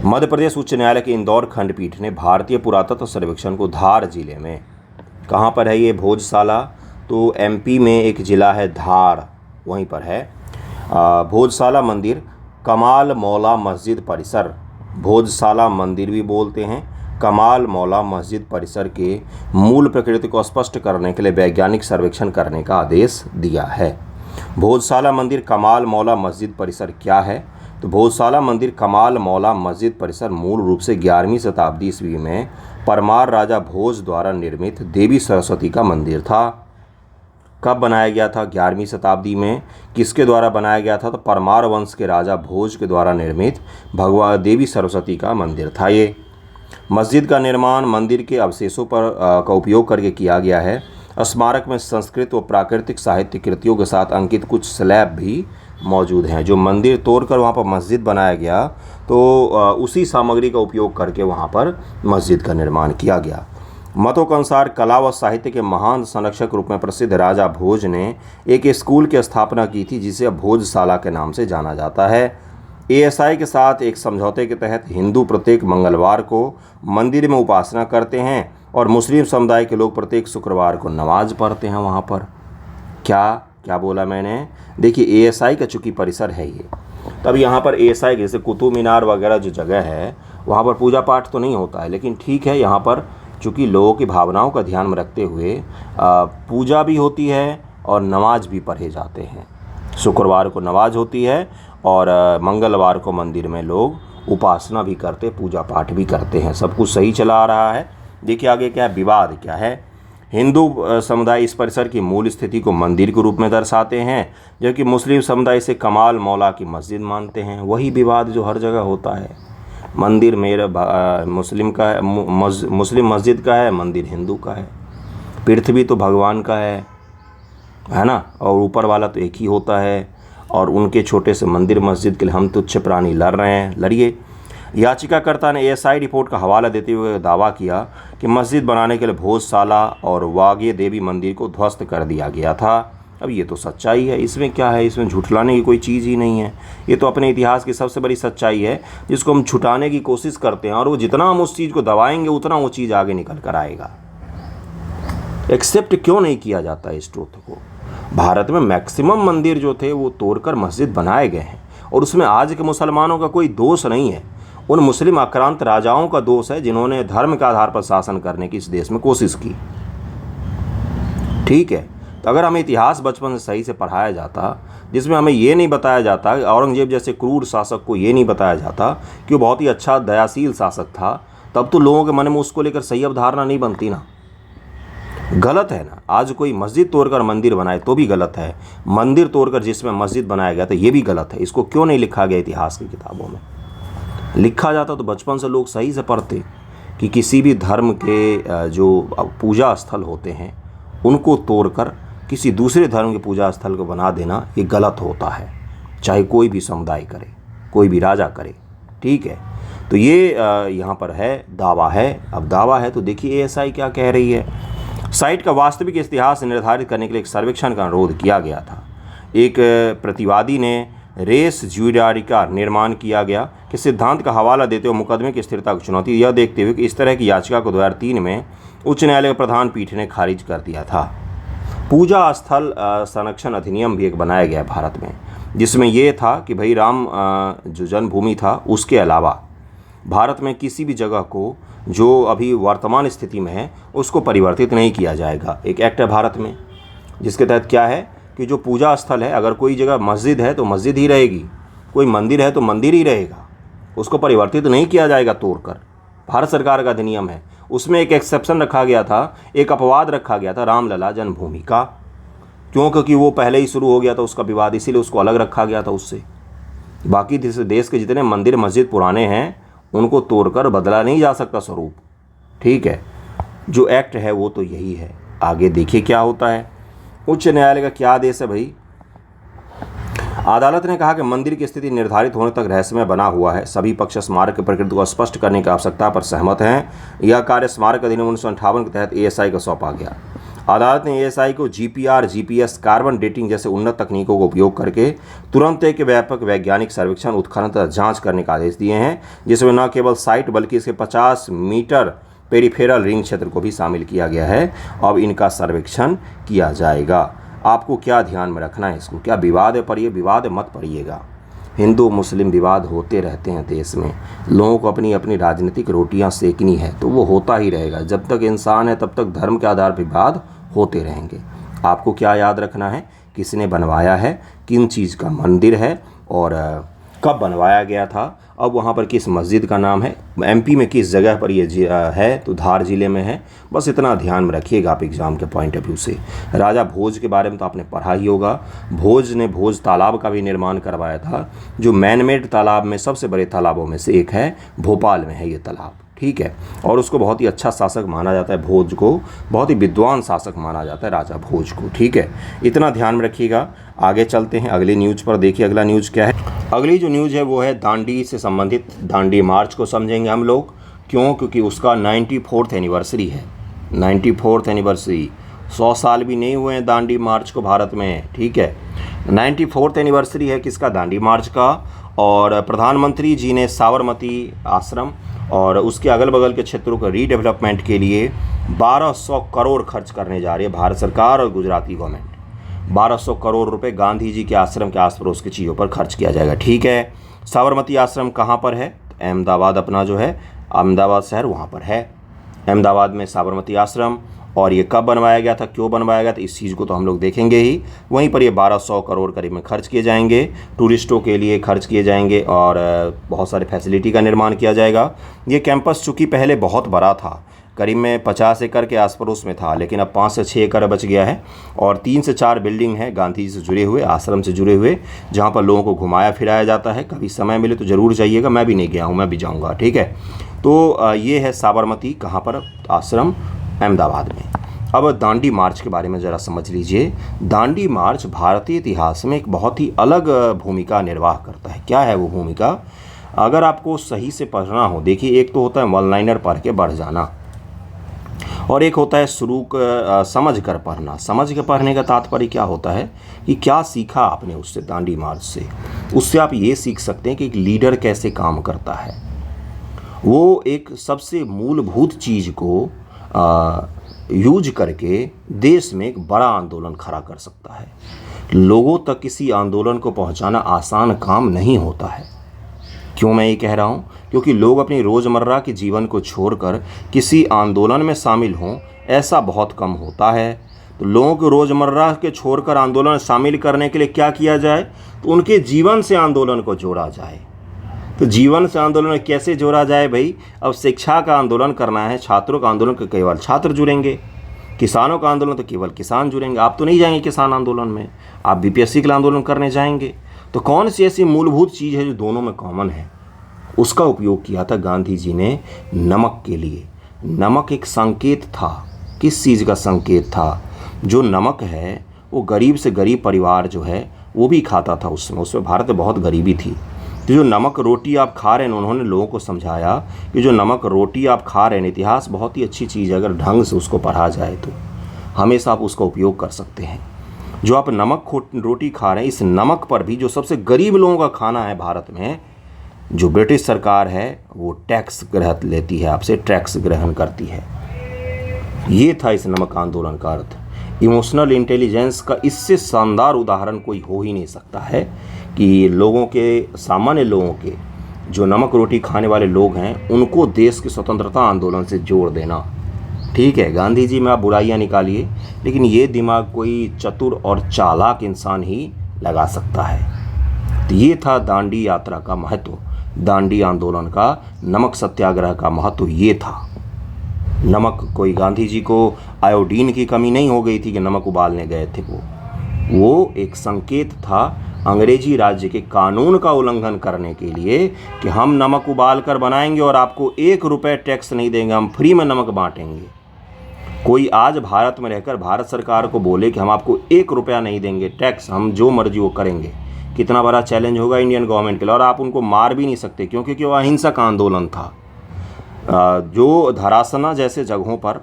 मध्य प्रदेश उच्च न्यायालय के इंदौर खंडपीठ ने भारतीय पुरातत्व सर्वेक्षण को धार जिले में, कहाँ पर है ये भोजशाला, तो एमपी में एक ज़िला है धार, वहीं पर है। भोजशाला मंदिर कमाल मौला मस्जिद परिसर, भोजशाला मंदिर भी बोलते हैं, कमाल मौला मस्जिद परिसर के मूल प्रकृति को स्पष्ट करने के लिए वैज्ञानिक सर्वेक्षण करने का आदेश दिया है। भोजशाला मंदिर कमाल मौला मस्जिद परिसर क्या है, तो भोजशाला मंदिर कमाल मौला मस्जिद परिसर मूल रूप से 11वीं शताब्दी ईस्वी में परमार राजा भोज द्वारा निर्मित देवी सरस्वती का मंदिर था। कब बनाया गया था? 11वीं शताब्दी में। किसके द्वारा बनाया गया था? तो परमार वंश के राजा भोज के द्वारा निर्मित भगवान देवी सरस्वती का मंदिर था ये। मस्जिद का निर्माण मंदिर के अवशेषों का उपयोग करके किया गया है। स्मारक में संस्कृत व प्राकृतिक साहित्य कृतियों के साथ अंकित कुछ स्लैब भी मौजूद हैं। जो मंदिर तोड़कर वहाँ पर मस्जिद बनाया गया तो उसी सामग्री का उपयोग करके वहाँ पर मस्जिद का निर्माण किया गया। मतों के अनुसार कला व साहित्य के महान संरक्षक रूप में प्रसिद्ध राजा भोज ने एक स्कूल की स्थापना की थी जिसे अब भोजशाला के नाम से जाना जाता है। एएसआई के साथ एक समझौते के तहत हिंदू प्रत्येक मंगलवार को मंदिर में उपासना करते हैं और मुस्लिम समुदाय के लोग प्रत्येक शुक्रवार को नमाज पढ़ते हैं वहाँ पर। क्या बोला मैंने? देखिए एएसआई का चूँकि परिसर है ये, तब यहाँ पर एएसआई जैसे कुतुब मीनार वगैरह जो जगह है वहाँ पर पूजा पाठ तो नहीं होता है, लेकिन ठीक है यहाँ पर चूँकि लोगों की भावनाओं का ध्यान में रखते हुए पूजा भी होती है और नमाज भी पढ़े जाते हैं। शुक्रवार को नमाज होती है और मंगलवार को मंदिर में लोग उपासना भी करते, पूजा पाठ भी करते हैं। सब कुछ सही चला आ रहा है। देखिए आगे क्या है, विवाद क्या है। हिंदू समुदाय इस परिसर की मूल स्थिति को मंदिर के रूप में दर्शाते हैं, जबकि मुस्लिम समुदाय इसे कमाल मौला की मस्जिद मानते हैं। वही विवाद जो हर जगह होता है, मंदिर मेरा मुस्लिम का है, मुस्लिम मस्जिद का है, मंदिर हिंदू का है। पृथ्वी तो भगवान का है ना, और ऊपर वाला तो एक ही होता है, और उनके छोटे से मंदिर मस्जिद के लिए हम तुच्छ प्राणी लड़ रहे हैं। लड़िए। याचिकाकर्ता ने एएसआई रिपोर्ट का हवाला देते हुए दावा किया कि मस्जिद बनाने के लिए भोजशाला और वागे देवी मंदिर को ध्वस्त कर दिया गया था। अब ये तो सच्चाई है, इसमें क्या है, इसमें झुठलाने की कोई चीज़ ही नहीं है। ये तो अपने इतिहास की सबसे बड़ी सच्चाई है जिसको हम छुटाने की कोशिश करते हैं, और वो जितना हम उस चीज़ को दबाएंगे उतना वो चीज़ आगे निकल कर आएगा। एक्सेप्ट क्यों नहीं किया जाता इस ट्रुथ को? भारत में मैक्सिमम मंदिर जो थे वो तोड़कर मस्जिद बनाए गए हैं, और उसमें आज के मुसलमानों का कोई दोष नहीं है। उन मुस्लिम आक्रांत राजाओं का दोष है जिन्होंने धर्म के आधार पर शासन करने की इस देश में कोशिश की। ठीक है, तो अगर हमें इतिहास बचपन से सही से पढ़ाया जाता, जिसमें हमें ये नहीं बताया जाता, औरंगजेब जैसे क्रूर शासक को ये नहीं बताया जाता कि वो बहुत ही अच्छा दयाशील शासक था, तब तो लोगों के मन में उसको लेकर सही अवधारणा नहीं बनती ना। गलत है ना। आज कोई मस्जिद तोड़कर मंदिर बनाए तो भी गलत है, मंदिर तोड़कर जिसमें मस्जिद बनाया गया था ये भी गलत है। इसको क्यों नहीं लिखा गया इतिहास की किताबों में? लिखा जाता तो बचपन से लोग सही से पढ़ते कि किसी भी धर्म के जो पूजा स्थल होते हैं उनको तोड़कर किसी दूसरे धर्म के पूजा स्थल को बना देना ये गलत होता है, चाहे कोई भी समुदाय करे, कोई भी राजा करे। ठीक है, तो ये यहाँ पर है, दावा है। अब दावा है तो देखिए एएसआई क्या कह रही है। साइट का वास्तविक इतिहास निर्धारित करने के लिए एक सर्वेक्षण का अनुरोध किया गया था। एक प्रतिवादी ने रेस ज्यूडियारी का निर्माण किया गया कि सिद्धांत का हवाला देते हुए मुकदमे की स्थिरता की चुनौती, यह देखते हुए कि इस तरह की याचिका को 2003 में उच्च न्यायालय के प्रधान पीठ ने खारिज कर दिया था। पूजा स्थल संरक्षण अधिनियम भी एक बनाया गया भारत में, जिसमें यह था कि भाई राम जो जन्मभूमि था उसके अलावा भारत में किसी भी जगह को जो अभी वर्तमान स्थिति में है उसको परिवर्तित नहीं किया जाएगा। एक एक्ट है भारत में जिसके तहत क्या है कि जो पूजा स्थल है, अगर कोई जगह मस्जिद है तो मस्जिद ही रहेगी, कोई मंदिर है तो मंदिर ही रहेगा, उसको परिवर्तित नहीं किया जाएगा तोड़कर। भारत सरकार का अधिनियम है, उसमें एक एक्सेप्शन रखा गया था, एक अपवाद रखा गया था रामलला जन्मभूमि का। क्यों? क्योंकि वो पहले ही शुरू हो गया था उसका विवाद, इसीलिए उसको अलग रखा गया था उससे। बाकी देश के जितने मंदिर मस्जिद पुराने हैं उनको तोड़कर बदला नहीं जा सकता स्वरूप। ठीक है, जो एक्ट है वो तो यही है। आगे देखिए क्या होता है। उच्च न्यायालय का क्या आदेश है भाई। अदालत ने कहा कि मंदिर की स्थिति निर्धारित होने तक रहस्यमय बना हुआ है। सभी पक्ष स्मारक की प्रकृति को स्पष्ट करने की आवश्यकता पर सहमत हैं। यह कार्य स्मारक अधिनियम 1958 के तहत एएसआई को सौंपा गया। अदालत ने एएसआई को जीपीआर, जीपीएस, कार्बन डेटिंग जैसे उन्नत तकनीकों का उपयोग करके तुरंत एक व्यापक वैज्ञानिक सर्वेक्षण, उत्खनन तथा जांच करने का आदेश दिए हैं, जिसमें न केवल साइट बल्कि इसके 50 मीटर पेरिफेरल रिंग क्षेत्र को भी शामिल किया गया है। अब इनका सर्वेक्षण किया जाएगा। आपको क्या ध्यान में रखना है इसको? क्या विवाद है पढ़िए, विवाद मत पढ़िएगा। हिंदू मुस्लिम विवाद होते रहते हैं देश में। लोगों को अपनी अपनी राजनीतिक रोटियां सेकनी है तो वो होता ही रहेगा। जब तक इंसान है तब तक धर्म के आधार पर विवाद होते रहेंगे। आपको क्या याद रखना है? किसने बनवाया है, किन चीज़ का मंदिर है और कब बनवाया गया था, अब वहाँ पर किस मस्जिद का नाम है, एमपी में किस जगह पर ये है, तो धार जिले में है। बस इतना ध्यान में रखिएगा आप एग्ज़ाम के पॉइंट ऑफ व्यू से। राजा भोज के बारे में तो आपने पढ़ा ही होगा। भोज ने भोज तालाब का भी निर्माण करवाया था, जो मैनमेड तालाब में सबसे बड़े तालाबों में से एक है। भोपाल में है ये तालाब। ठीक है, और उसको बहुत ही अच्छा शासक माना जाता है। भोज को बहुत ही विद्वान शासक माना जाता है, राजा भोज को। ठीक है, इतना ध्यान में रखिएगा। आगे चलते हैं अगली न्यूज़ पर। देखिए अगला न्यूज़ क्या है। अगली जो न्यूज़ है वो है दांडी से संबंधित। दांडी मार्च को समझेंगे हम लोग। क्यों? क्योंकि उसका 94th एनिवर्सरी है। 94th एनिवर्सरी, 100 साल भी नहीं हुए हैं दांडी मार्च को भारत में। ठीक है, 94th एनिवर्सरी है किसका? दांडी मार्च का। और प्रधानमंत्री जी ने साबरमती आश्रम और उसके अगल बगल के क्षेत्रों के रीडेवलपमेंट के लिए 1200 करोड़ खर्च करने जा रही है भारत सरकार और गुजराती गवर्नमेंट। 1200 करोड़ रुपए गांधी जी के आश्रम के आस पड़ोस की चीज़ों पर खर्च किया जाएगा। ठीक है, साबरमती आश्रम कहाँ पर है? अहमदाबाद, अपना जो है अहमदाबाद शहर वहाँ पर है। अहमदाबाद में साबरमती आश्रम। और ये कब बनवाया गया था, क्यों बनवाया गया था, इस चीज़ को तो हम लोग देखेंगे ही। वहीं पर ये 1200 करोड़ करीब में खर्च किए जाएंगे, टूरिस्टों के लिए खर्च किए जाएंगे और बहुत सारे फैसिलिटी का निर्माण किया जाएगा। ये कैंपस चूँकि पहले बहुत बड़ा था, करीब में 50 एकड़ के आस पड़ोस में था, लेकिन अब 5 से 6 एकड़ बच गया है। और 3 से 4 बिल्डिंग है गांधी जी से जुड़े हुए, आश्रम से जुड़े हुए, जहाँ पर लोगों को घुमाया फिराया जाता है। कभी समय मिले तो ज़रूर जाइएगा, मैं भी नहीं गया हूँ, मैं भी जाऊँगा। ठीक है, तो ये है साबरमती, कहाँ पर? आश्रम, अहमदाबाद में। अब दांडी मार्च के बारे में ज़रा समझ लीजिए। दांडी मार्च भारतीय इतिहास में एक बहुत ही अलग भूमिका निर्वाह करता है। क्या है वो भूमिका? अगर आपको सही से पढ़ना हो, देखिए, एक तो होता है वन लाइनर पढ़ के बढ़ जाना, और एक होता है समझ कर पढ़ना। समझ के पढ़ने का तात्पर्य क्या होता है कि क्या सीखा आपने उससे, दांडी मार्च से। उससे आप ये सीख सकते हैं कि एक लीडर कैसे काम करता है। वो एक सबसे मूलभूत चीज़ को यूज करके देश में एक बड़ा आंदोलन खड़ा कर सकता है। लोगों तक किसी आंदोलन को पहुंचाना आसान काम नहीं होता है। क्यों मैं ये कह रहा हूँ? क्योंकि लोग अपनी रोज़मर्रा के जीवन को छोड़कर किसी आंदोलन में शामिल हों, ऐसा बहुत कम होता है। तो लोगों को रोज़मर्रा के छोड़कर आंदोलन शामिल करने के लिए क्या किया जाए? तो उनके जीवन से आंदोलन को जोड़ा जाए। तो जीवन से आंदोलन कैसे जोड़ा जाए भाई? अब शिक्षा का आंदोलन करना है, छात्रों का आंदोलन तो केवल छात्र जुड़ेंगे, किसानों का आंदोलन तो केवल किसान जुड़ेंगे। आप तो नहीं जाएंगे किसान आंदोलन में, आप बीपीएससी के लिए आंदोलन करने जाएंगे। तो कौन सी ऐसी मूलभूत चीज़ है जो दोनों में कॉमन है? उसका उपयोग किया था गांधी जी ने नमक के लिए। नमक एक संकेत था। किस चीज़ का संकेत था? जो नमक है वो गरीब से गरीब परिवार जो है वो भी खाता था उसमें भारत में बहुत गरीबी थी। तो जो नमक रोटी आप खा रहे हैं, उन्होंने लोगों को समझाया कि जो नमक रोटी आप खा रहे हैं, इतिहास बहुत ही अच्छी चीज़ है, अगर ढंग से उसको पढ़ा जाए तो हमेशा आप उसका उपयोग कर सकते हैं। जो आप नमक रोटी खा रहे हैं, इस नमक पर भी जो सबसे गरीब लोगों का खाना है भारत में, जो ब्रिटिश सरकार है वो टैक्स ग्रहण लेती है, आपसे टैक्स ग्रहण करती है। ये था इस नमक आंदोलन का अर्थ। इमोशनल इंटेलिजेंस का इससे शानदार उदाहरण कोई हो ही नहीं सकता है कि लोगों के, सामान्य लोगों के, जो नमक रोटी खाने वाले लोग हैं, उनको देश के स्वतंत्रता आंदोलन से जोड़ देना। ठीक है, गांधी जी में आप बुराइयां निकालिए, लेकिन ये दिमाग कोई चतुर और चालाक इंसान ही लगा सकता है। तो ये था दांडी यात्रा का महत्व, दांडी आंदोलन का, नमक सत्याग्रह का महत्व ये था। नमक, कोई गांधी जी को आयोडीन की कमी नहीं हो गई थी कि नमक उबालने गए थे। वो एक संकेत था अंग्रेजी राज्य के कानून का उल्लंघन करने के लिए कि हम नमक उबाल कर बनाएंगे और आपको 1 रुपये टैक्स नहीं देंगे, हम फ्री में नमक बांटेंगे। कोई आज भारत में रहकर भारत सरकार को बोले कि हम आपको 1 रुपया नहीं देंगे टैक्स, हम जो मर्जी वो करेंगे, कितना बड़ा चैलेंज होगा इंडियन गवर्नमेंट के लिए। और आप उनको मार भी नहीं सकते, क्योंकि वो अहिंसक आंदोलन था। जो धरासना जैसे जगहों पर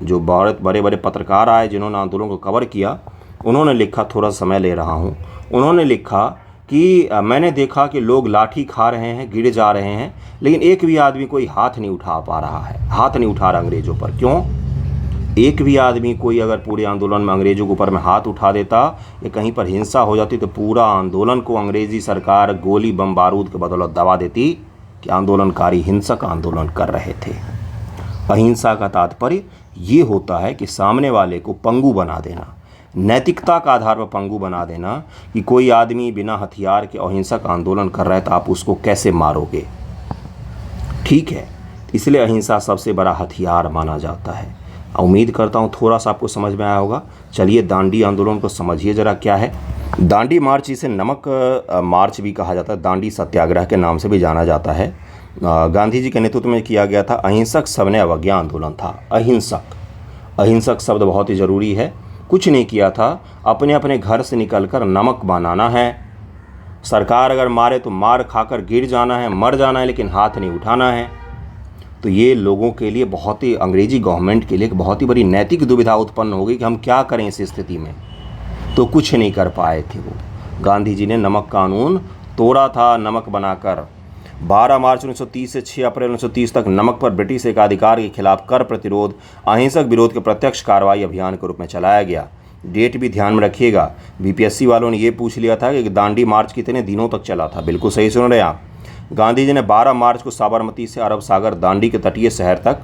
जो बहुत बड़े बड़े पत्रकार आए जिन्होंने आंदोलन को कवर किया, उन्होंने लिखा, थोड़ा समय ले रहा हूँ, उन्होंने लिखा कि मैंने देखा कि लोग लाठी खा रहे हैं, गिर जा रहे हैं, लेकिन एक भी आदमी कोई हाथ नहीं उठा पा रहा है, हाथ नहीं उठा रहा अंग्रेज़ों पर। क्यों? एक भी आदमी कोई अगर पूरे आंदोलन में अंग्रेज़ों के ऊपर में हाथ उठा देता या कहीं पर हिंसा हो जाती तो पूरा आंदोलन को अंग्रेज़ी सरकार गोली बम बारूद के बदौलत दबा देती कि आंदोलनकारी हिंसक आंदोलन कर रहे थे। अहिंसा का तात्पर्य ये होता है कि सामने वाले को पंगु बना देना, नैतिकता का आधार पर पंगु बना देना कि कोई आदमी बिना हथियार के अहिंसक आंदोलन कर रहा है तो आप उसको कैसे मारोगे। ठीक है, इसलिए अहिंसा सबसे बड़ा हथियार माना जाता है। उम्मीद करता हूँ थोड़ा सा आपको समझ में आया होगा। चलिए दांडी आंदोलन को समझिए ज़रा क्या है। दांडी मार्च, इसे नमक मार्च भी कहा जाता है, दांडी सत्याग्रह के नाम से भी जाना जाता है। गांधी जी के नेतृत्व में किया गया था। अहिंसक सविनय अवज्ञा आंदोलन था। अहिंसक शब्द बहुत ही ज़रूरी है। कुछ नहीं किया था, अपने अपने घर से निकलकर नमक बनाना है। सरकार अगर मारे तो मार खाकर गिर जाना है, मर जाना है, लेकिन हाथ नहीं उठाना है। तो ये लोगों के लिए बहुत ही, अंग्रेजी गवर्नमेंट के लिए एक बहुत ही बड़ी नैतिक दुविधा उत्पन्न हो गई कि हम क्या करें इस स्थिति में। तो कुछ नहीं कर पाए थे वो। गांधी जी ने नमक कानून तोड़ा था, नमक बनाकर। 12 मार्च 1930 से 6 अप्रैल 1930 तक नमक पर ब्रिटिश एकाधिकार के खिलाफ कर प्रतिरोध अहिंसक विरोध के प्रत्यक्ष कार्रवाई अभियान के रूप में चलाया गया। डेट भी ध्यान में रखिएगा, बीपीएससी वालों ने ये पूछ लिया था कि दांडी मार्च कितने दिनों तक चला था। बिल्कुल सही सुन रहे हैं आप। गांधी जी ने 12 मार्च को साबरमती से अरब सागर दांडी के तटीय शहर तक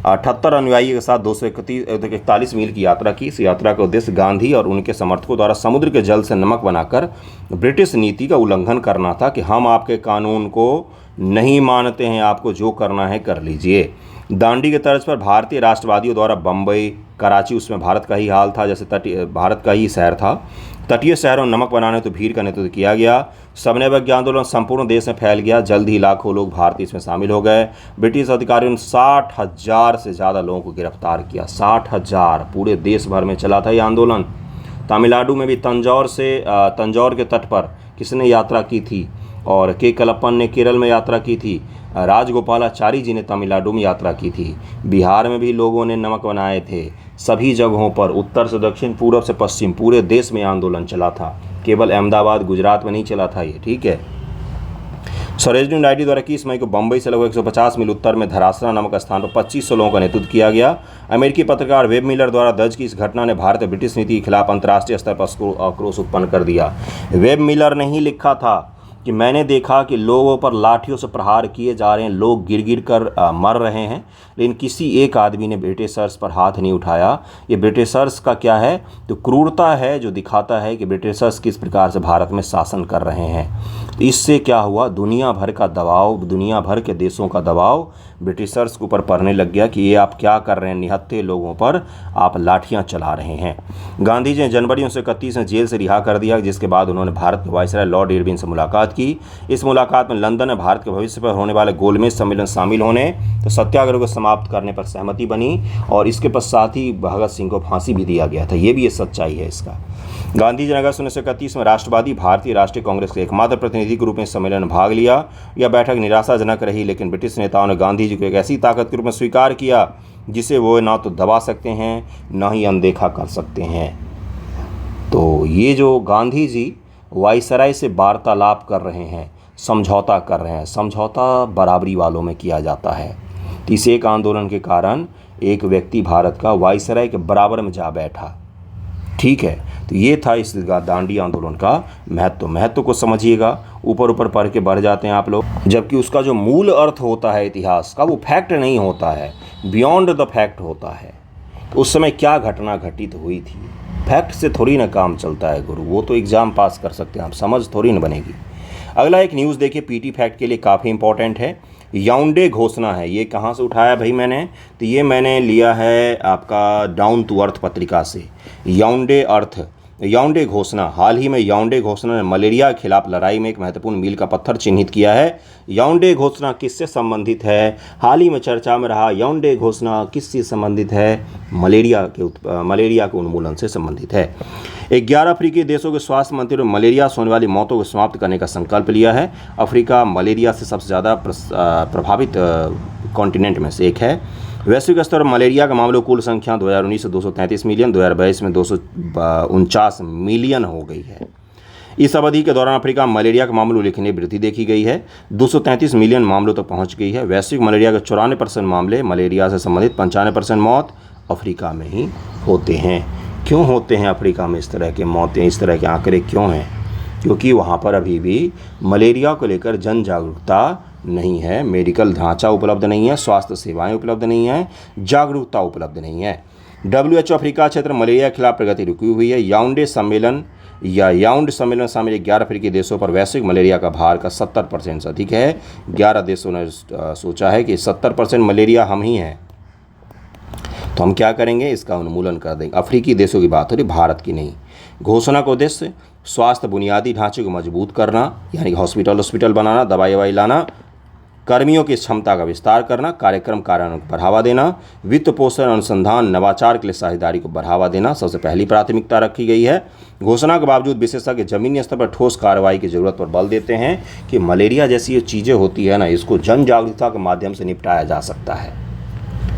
78 अनुयायियों के साथ 241 मील की यात्रा की। इस यात्रा का उद्देश्य गांधी और उनके समर्थकों द्वारा समुद्र के जल से नमक बनाकर ब्रिटिश नीति का उल्लंघन करना था कि हम आपके कानून को नहीं मानते हैं, आपको जो करना है कर लीजिए। दांडी के तर्ज पर भारतीय राष्ट्रवादियों द्वारा बम्बई, कराची, उसमें भारत का ही हाल था, जैसे भारत का ही शहर था, तटीय शहरों में नमक बनाने तो भीड़ का नेतृत्व किया गया। सबने आंदोलन संपूर्ण देश में फैल गया। जल्द ही लाखों लोग भारतीय इसमें शामिल हो गए। ब्रिटिश अधिकारियों ने 60,000 से ज़्यादा लोगों को गिरफ्तार किया। 60,000 पूरे देश भर में चला था ये आंदोलन। तमिलनाडु में भी तंजौर के तट पर किसने यात्रा की थी, और के कलप्पन ने केरल में यात्रा की थी। राजगोपालाचारी जी ने तमिलनाडु में यात्रा की थी। बिहार में भी लोगों ने नमक बनाए थे। सभी जगहों पर, उत्तर से दक्षिण, पूर्व से पश्चिम, पूरे देश में आंदोलन चला था। केवल अहमदाबाद, गुजरात में नहीं चला था ये, ठीक है। सरोजिनी नायडू द्वारा 21 मई को बम्बई से लगभग 150 मील उत्तर में धरासना नामक स्थान पर 2500 लोगों का नेतृत्व किया गया। अमेरिकी पत्रकार वेब मिलर द्वारा दर्ज की इस घटना ने भारत और ब्रिटिश नीति के खिलाफ अंतर्राष्ट्रीय स्तर पर आक्रोश उत्पन्न कर दिया। वेब मिलर ने ही लिखा था कि मैंने देखा कि लोगों पर लाठियों से प्रहार किए जा रहे हैं, लोग गिर गिर कर मर रहे हैं, लेकिन किसी एक आदमी ने ब्रिटिशर्स पर हाथ नहीं उठाया। ये ब्रिटिशर्स का क्या है, तो क्रूरता है, जो दिखाता है कि ब्रिटिशर्स किस प्रकार से भारत में शासन कर रहे हैं। तो इससे क्या हुआ, दुनिया भर का दबाव, दुनिया भर के देशों का दबाव ब्रिटिशर्स के ऊपर पड़ने लग गया कि ये आप क्या कर रहे हैं, निहत्थे लोगों पर आप लाठियां चला रहे हैं। गांधी जी ने जनवरी 1931 में जेल से रिहा कर दिया, जिसके बाद उन्होंने भारत के वायसराय लॉर्ड इरविन से मुलाकात की। इस मुलाकात में लंदन में भारत के भविष्य पर होने वाले गोलमेज सम्मेलन शामिल होने, तो सत्याग्रह को समाप्त करने पर सहमति बनी, और इसके पश्चात ही भगत सिंह को फांसी भी दिया गया था। ये भी ये सच्चाई है इसका। गांधी जी ने अगस्त 1931 में राष्ट्रवादी भारतीय राष्ट्रीय कांग्रेस के एकमात्र प्रतिनिधि के रूप में सम्मेलन में भाग लिया। यह बैठक निराशाजनक रही, लेकिन ब्रिटिश नेताओं ने गांधी जी को एक ऐसी ताकत के रूप में स्वीकार किया जिसे वो ना तो दबा सकते हैं, ना ही अनदेखा कर सकते हैं। तो ये जो गांधी जी वायसराय से वार्तालाप कर रहे हैं, समझौता कर रहे हैं, समझौता बराबरी वालों में किया जाता है। तो इस एक आंदोलन के कारण एक व्यक्ति भारत का वायसराय के बराबर में जा बैठा, ठीक है। तो ये था इस दांडी आंदोलन का महत्व को समझिएगा। ऊपर ऊपर पढ़ के बढ़ जाते हैं आप लोग, जबकि उसका जो मूल अर्थ होता है इतिहास का, वो फैक्ट नहीं होता है, बियॉन्ड द फैक्ट होता है। तो उस समय क्या घटना घटित हुई थी, फैक्ट से थोड़ी ना काम चलता है गुरु, वो तो एग्ज़ाम पास कर सकते हैं आप, समझ थोड़ी ना बनेगी। अगला एक न्यूज़ देखिए, पीटी फैक्ट के लिए काफ़ी इंपॉर्टेंट है। याओंडे घोषणा है, ये कहाँ से उठाया भाई मैंने, तो ये मैंने लिया है आपका डाउन टू अर्थ पत्रिका से। याओंडे घोषणा, हाल ही में याओंडे घोषणा ने मलेरिया के खिलाफ लड़ाई में एक महत्वपूर्ण मील का पत्थर चिन्हित किया है। याओंडे घोषणा किससे संबंधित है, हाल ही में चर्चा में रहा याओंडे घोषणा किससे संबंधित है, मलेरिया के उन्मूलन से संबंधित है। 11 अफ्रीकी देशों के स्वास्थ्य मंत्रियों ने मलेरिया से होने वाली मौतों को समाप्त करने का संकल्प लिया है। अफ्रीका मलेरिया से सबसे ज़्यादा प्रभावित कॉन्टिनेंट में से एक है। वैश्विक स्तर पर मलेरिया के मामलों की कुल संख्या 2019 में 233 मिलियन, 2022 में 249 मिलियन हो गई है। इस अवधि के दौरान अफ्रीका में मलेरिया के मामलों में उल्लेखनीय वृद्धि देखी गई है, 233 मिलियन मामलों तक पहुंच गई है। वैश्विक मलेरिया के 94% मामले, मलेरिया से संबंधित 95% मौत अफ्रीका में ही होते हैं। क्यों होते हैं अफ्रीका में इस तरह के मौतें, इस तरह के आंकड़े क्यों हैं? क्योंकि वहाँ पर अभी भी मलेरिया को लेकर जन जागरूकता नहीं है, मेडिकल ढांचा उपलब्ध नहीं है, स्वास्थ्य सेवाएं उपलब्ध नहीं है, जागरूकता उपलब्ध नहीं है। WHO अफ्रीका क्षेत्र मलेरिया के खिलाफ प्रगति रुकी हुई है। याउंड सम्मेलन शामिल 11 अफ्रीकी देशों पर वैश्विक मलेरिया का भार का 70% से अधिक है। 11 देशों ने सोचा है कि 70% मलेरिया हम ही हैं, तो हम क्या करेंगे, इसका उन्मूलन कर देंगे। अफ्रीकी देशों की बात हो रही, भारत की नहीं। घोषणा का उद्देश्य स्वास्थ्य बुनियादी ढांचे को मजबूत करना, यानी हॉस्पिटल बनाना, दवाई लाना, कर्मियों की क्षमता का विस्तार करना, कार्यक्रम कार्यान्वयन को बढ़ावा देना, वित्त पोषण, अनुसंधान, नवाचार के लिए साझेदारी को बढ़ावा देना सबसे पहली प्राथमिकता रखी गई है। घोषणा के बावजूद विशेषज्ञ जमीनी स्तर पर ठोस कार्रवाई की जरूरत पर बल देते हैं कि मलेरिया जैसी ये चीज़ें होती है ना, इसको जन जागरूकता के माध्यम से निपटाया जा सकता है,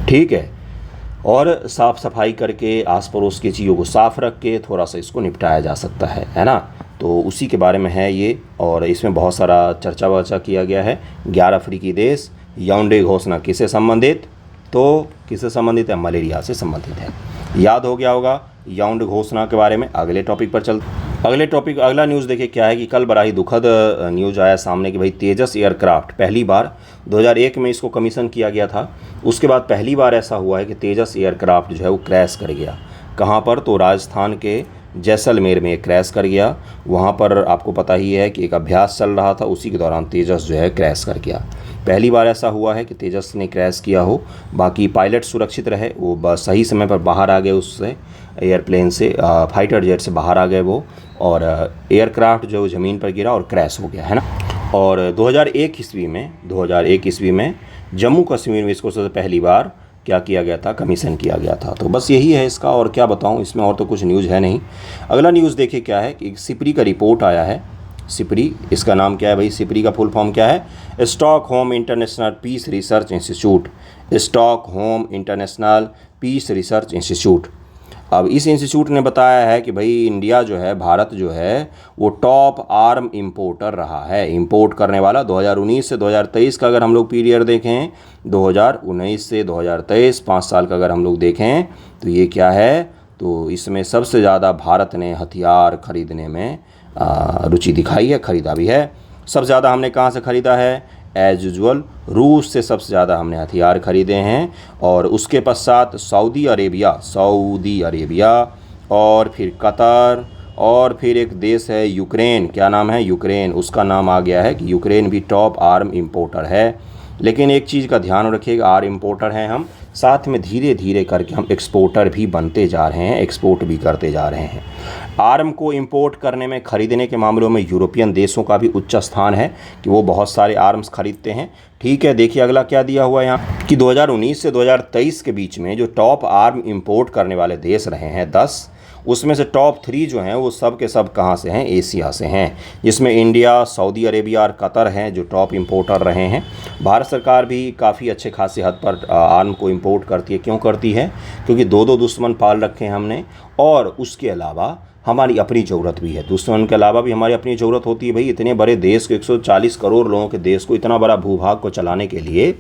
ठीक है। और साफ़ सफाई करके, आस पड़ोस की चीज़ों को साफ रख के थोड़ा सा इसको निपटाया जा सकता है ना। तो उसी के बारे में है ये, और इसमें बहुत सारा चर्चा वर्चा किया गया है। 11 अफ्रीकी देश, याओंडे घोषणा किससे संबंधित, तो किससे संबंधित है, मलेरिया से संबंधित है। याद हो गया होगा याओंडे घोषणा के बारे में। अगले टॉपिक पर चलते। अगला न्यूज़ देखिए क्या है कि कल बड़ा ही दुखद न्यूज़ आया सामने कि भाई तेजस एयरक्राफ्ट पहली बार 2001 में इसको कमीशन किया गया था। उसके बाद पहली बार ऐसा हुआ है कि तेजस एयरक्राफ्ट जो है वो क्रैश कर गया। कहाँ पर, तो राजस्थान के जैसलमेर में क्रैश कर गया। वहाँ पर आपको पता ही है कि एक अभ्यास चल रहा था, उसी के दौरान तेजस जो है क्रैश कर गया। पहली बार ऐसा हुआ है कि तेजस ने क्रैश किया हो। बाकी पायलट सुरक्षित रहे, वो सही समय पर बाहर आ गए, उससे एयरप्लेन से फाइटर जेट से बाहर आ गए वो, और एयरक्राफ्ट जो ज़मीन पर गिरा और क्रैश हो गया, है ना। और 2001 ईस्वी में जम्मू कश्मीर में इसको सबसे पहली बार क्या किया गया था, कमीशन किया गया था। तो बस यही है इसका, और क्या बताऊं इसमें, और तो कुछ न्यूज़ है नहीं। अगला न्यूज़ देखिए क्या है कि सिपरी का रिपोर्ट आया है। सिपरी, इसका नाम क्या है भाई, सिपरी का फुल फॉर्म क्या है, Stockholm International Peace Research Institute. Stockholm International Peace Research Institute. अब इस इंस्टीट्यूट ने बताया है कि भाई इंडिया जो है, भारत जो है वो टॉप आर्म इंपोर्टर रहा है, इंपोर्ट करने वाला। 2019 से 2023 का अगर हम लोग पीरियड देखें, 2019 से 2023 5 साल का अगर हम लोग देखें, तो ये क्या है, तो इसमें सबसे ज़्यादा भारत ने हथियार खरीदने में रुचि दिखाई है, ख़रीदा भी है। सबसे ज़्यादा हमने कहाँ से ख़रीदा है, एज यूजुअल रूस से सबसे ज़्यादा हमने हथियार खरीदे हैं, और उसके पश्चात सऊदी अरेबिया, और फिर कतर, और फिर एक देश है यूक्रेन। क्या नाम है, यूक्रेन। उसका नाम आ गया है कि यूक्रेन भी टॉप आर्म इंपोर्टर है। लेकिन एक चीज़ का ध्यान रखिएगा, आर्म इंपोर्टर हैं हम, साथ में धीरे धीरे करके हम एक्सपोर्टर भी बनते जा रहे हैं, एक्सपोर्ट भी करते जा रहे हैं। आर्म को इंपोर्ट करने में, खरीदने के मामलों में यूरोपियन देशों का भी उच्च स्थान है कि वो बहुत सारे आर्म्स खरीदते हैं। ठीक है, देखिए अगला क्या दिया हुआ है यहाँ कि 2019 से 2023 के बीच में जो टॉप आर्म इंपोर्ट करने वाले देश रहे हैं 10, उसमें से टॉप 3 जो हैं वो सब के सब कहाँ से हैं, एशिया से हैं, जिसमें इंडिया, सऊदी अरेबिया और कतर हैं जो टॉप इंपोर्टर रहे हैं। भारत सरकार भी काफ़ी अच्छे खासे हद पर आर्म को इंपोर्ट करती है। क्यों करती है, क्योंकि दो दुश्मन पाल रखे हैं हमने, और उसके अलावा हमारी अपनी ज़रूरत भी है। दुश्मन के अलावा भी हमारी अपनी ज़रूरत होती है। भाई इतने बड़े देश को, 140 करोड़ लोगों के देश को, इतना बड़ा भूभाग को चलाने के लिए,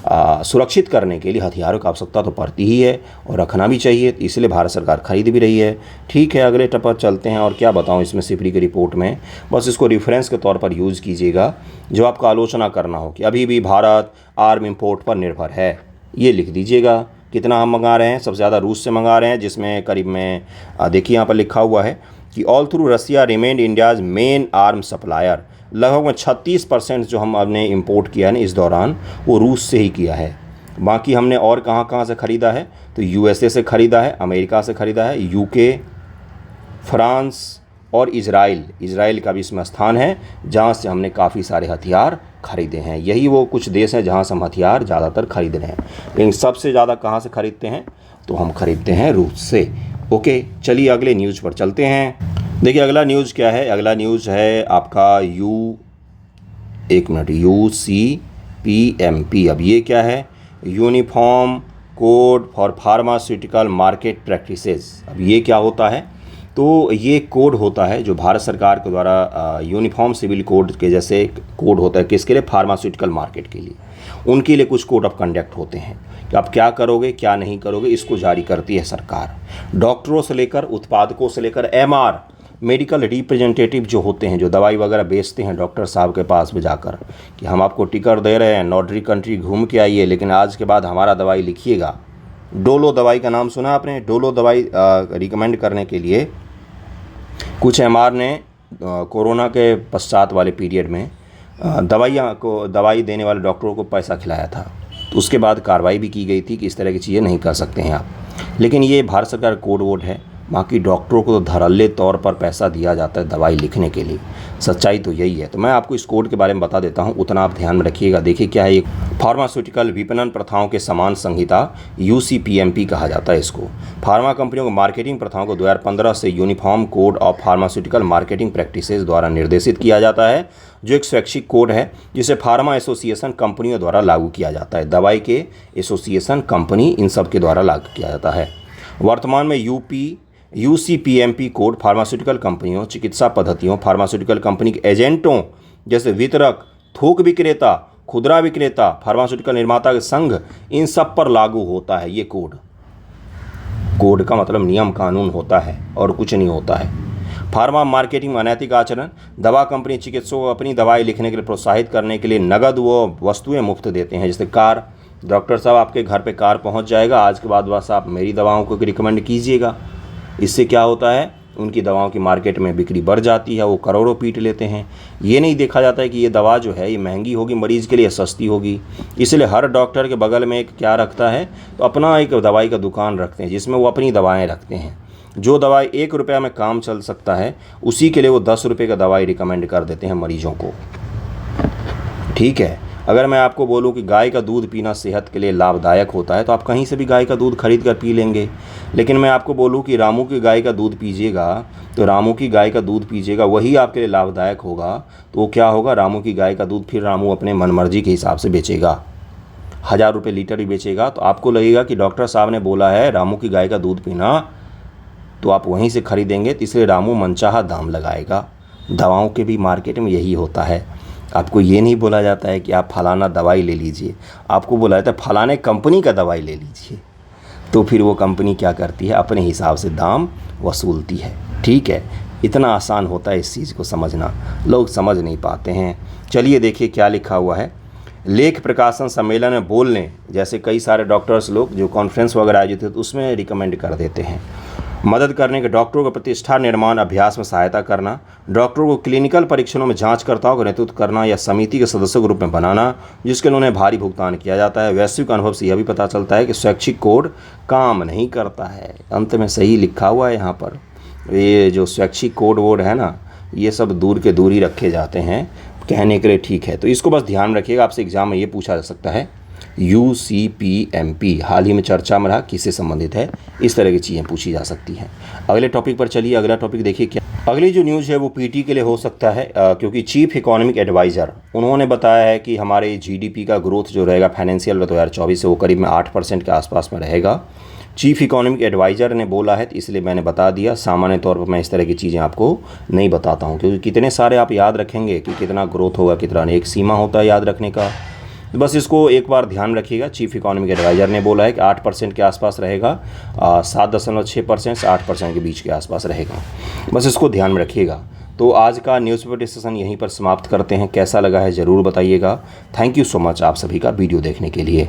सुरक्षित करने के लिए हथियारों की आवश्यकता तो पड़ती ही है, और रखना भी चाहिए। इसलिए भारत सरकार खरीद भी रही है। ठीक है, अगले टप पर चलते हैं। और क्या बताऊं इसमें सिपरी की रिपोर्ट में, बस इसको रेफरेंस के तौर पर यूज़ कीजिएगा। जो आपको आलोचना करना हो कि अभी भी भारत आर्म इंपोर्ट पर निर्भर है, ये लिख दीजिएगा। कितना हम मंगा रहे हैं, सबसे ज़्यादा रूस से मंगा रहे हैं, जिसमें करीब में देखिए यहाँ पर लिखा हुआ है कि although Russia remained India's main arm supplier. लगभग में 36% जो हम हमने इंपोर्ट किया है ना इस दौरान, वो रूस से ही किया है। बाकी हमने और कहाँ कहाँ से ख़रीदा है, तो यूएसए से ख़रीदा है, अमेरिका से ख़रीदा है, यूके, फ्रांस और इज़राइल का भी इसमें स्थान है, जहाँ से हमने काफ़ी सारे हथियार खरीदे हैं। यही वो कुछ देश हैं जहाँ से हम हथियार ज़्यादातर खरीद रहे हैं। लेकिन सबसे ज़्यादा कहाँ से खरीदते हैं, तो हम खरीदते हैं रूस से। ओके, चलिए अगले न्यूज़ पर चलते हैं। देखिए अगला न्यूज़ क्या है, अगला न्यूज़ है आपका UCPMP। अब ये क्या है, uniform code for pharmaceutical market practices. अब ये क्या होता है, तो ये कोड होता है जो भारत सरकार के द्वारा यूनिफॉर्म सिविल कोड के जैसे कोड होता है, किसके लिए, फार्मास्यूटिकल मार्केट के लिए। उनके लिए कुछ कोड ऑफ कंडक्ट होते हैं कि आप क्या करोगे क्या नहीं करोगे, इसको जारी करती है सरकार। डॉक्टरों से लेकर, उत्पादकों से लेकर, MR मेडिकल रिप्रेजेंटेटिव जो होते हैं, जो दवाई वगैरह बेचते हैं डॉक्टर साहब के पास में जाकर कि हम आपको टिकट दे रहे हैं, नॉर्डरी कंट्री घूम के आइए, लेकिन आज के बाद हमारा दवाई लिखिएगा। डोलो दवाई का नाम सुना आपने, डोलो दवाई रिकमेंड करने के लिए कुछ MR ने कोरोना के पश्चात वाले पीरियड में दवाई देने वाले डॉक्टरों को पैसा खिलाया था। तो उसके बाद कार्रवाई भी की गई थी कि इस तरह की चीज़ें नहीं कर सकते हैं आप। लेकिन ये भारत सरकार कोड वोड है, बाकी डॉक्टरों को तो धड़ल्ले तौर पर पैसा दिया जाता है दवाई लिखने के लिए। सच्चाई तो यही है। तो मैं आपको इस कोड के बारे में बता देता हूं, उतना आप ध्यान में रखिएगा। देखिए क्या है, ये फार्मास्यूटिकल विपणन प्रथाओं के समान संहिता UCPMP कहा जाता है इसको। फार्मा कंपनियों को मार्केटिंग प्रथाओं को 2015 से uniform code of pharmaceutical marketing practices द्वारा निर्देशित किया जाता है, जो एक स्वैच्छिक कोड है जिसे फार्मा एसोसिएशन कंपनियों द्वारा लागू किया जाता है। दवाई के एसोसिएशन कंपनी इन सब के द्वारा लागू किया जाता है। वर्तमान में UCPMP कोड फार्मास्यूटिकल कंपनियों, चिकित्सा पद्धतियों, फार्मास्यूटिकल कंपनी के एजेंटों जैसे वितरक, थोक विक्रेता, खुदरा विक्रेता, फार्मास्यूटिकल निर्माता के संघ, इन सब पर लागू होता है ये कोड। कोड का मतलब नियम कानून होता है और कुछ नहीं होता है। फार्मा मार्केटिंग में अनैतिक आचरण, दवा कंपनी चिकित्सकों को अपनी दवाई लिखने के लिए प्रोत्साहित करने के लिए नगद व वस्तुएं मुफ्त देते हैं, जैसे कार। डॉक्टर साहब आपके घर पे कार पहुंच जाएगा, आज के बाद बस आप मेरी दवाओं को रिकमेंड कीजिएगा। इससे क्या होता है, उनकी दवाओं की मार्केट में बिक्री बढ़ जाती है, वो करोड़ों पीट लेते हैं। ये नहीं देखा जाता है कि ये दवा जो है ये महंगी होगी मरीज़ के लिए, सस्ती होगी। इसलिए हर डॉक्टर के बगल में एक क्या रखता है, तो अपना एक दवाई का दुकान रखते हैं जिसमें वो अपनी दवाएँ रखते हैं। जो दवाई 1 रुपया में काम चल सकता है उसी के लिए वो 10 रुपये का दवाई रिकमेंड कर देते हैं मरीजों को। ठीक है, अगर मैं आपको बोलूं कि गाय का दूध पीना सेहत के लिए लाभदायक होता है तो आप कहीं से भी गाय का दूध खरीद कर पी लेंगे। लेकिन मैं आपको बोलूं कि रामू की गाय का दूध पीजिएगा तो रामू की गाय का दूध पीजिएगा, वही आपके लिए लाभदायक होगा, तो वो क्या होगा, रामू की गाय का दूध फिर रामू अपने मनमर्जी के हिसाब से बेचेगा। 1000 रुपये लीटर ही बेचेगा, तो आपको लगेगा कि डॉक्टर साहब ने बोला है रामू की गाय का दूध पीना, तो आप वहीं से खरीदेंगे। तो इसलिए रामू मनचाहा दाम लगाएगा। दवाओं के भी मार्केट में यही होता है। आपको ये नहीं बोला जाता है कि आप फलाना दवाई ले लीजिए, आपको बोला जाता है फलाने कंपनी का दवाई ले लीजिए। तो फिर वो कंपनी क्या करती है, अपने हिसाब से दाम वसूलती है। ठीक है, इतना आसान होता है इस चीज़ को समझना, लोग समझ नहीं पाते हैं। चलिए देखिए क्या लिखा हुआ है। लेख प्रकाशन सम्मेलन में बोलने, जैसे कई सारे डॉक्टर्स लोग जो कॉन्फ्रेंस वगैरह आयोजित होते उसमें रिकमेंड कर देते हैं। मदद करने के डॉक्टरों को प्रतिष्ठा निर्माण अभ्यास में सहायता करना, डॉक्टरों को क्लिनिकल परीक्षणों में जांचकर्ताओं का नेतृत्व करना या समिति के सदस्यों के रूप में बनाना जिसके लिए उन्हें भारी भुगतान किया जाता है। वैश्विक अनुभव से यह भी पता चलता है कि स्वैच्छिक कोड काम नहीं करता है। अंत में सही लिखा हुआ है यहाँ पर। ये जो स्वैच्छिक कोड वोड है ना, ये सब दूर के दूर ही रखे जाते हैं, कहने के लिए ठीक है। तो इसको बस ध्यान रखिएगा, आपसे एग्जाम में ये पूछा जा सकता है। UCPMP हाल ही में चर्चा में रहा, किससे संबंधित है, इस तरह की चीज़ें पूछी जा सकती हैं। अगले टॉपिक पर चलिए। अगला टॉपिक देखिए क्या, अगली जो न्यूज़ है वो PT के लिए हो सकता है, क्योंकि चीफ इकोनॉमिक एडवाइज़र उन्होंने बताया है कि हमारे GDP का ग्रोथ जो रहेगा फाइनेंशियल 2024 से वो करीब में 8% के आसपास में रहेगा। चीफ इकोनॉमिक एडवाइज़र ने बोला है, तो इसलिए मैंने बता दिया। सामान्य तौर पर मैं इस तरह की चीज़ें आपको नहीं बताता हूँ, क्योंकि कितने सारे आप याद रखेंगे कि कितना ग्रोथ होगा, कितना नहीं, एक सीमा होता है याद रखने का। तो बस इसको एक बार ध्यान रखिएगा। चीफ इकोनॉमिक एडवाइज़र ने बोला है कि 8% के आसपास रहेगा, 7.6% से 8% के बीच के आसपास रहेगा। बस इसको ध्यान में रखिएगा। तो आज का न्यूज़पेपर डिस्कशन यहीं पर समाप्त करते हैं। कैसा लगा है ज़रूर बताइएगा। थैंक यू सो मच आप सभी का वीडियो देखने के लिए।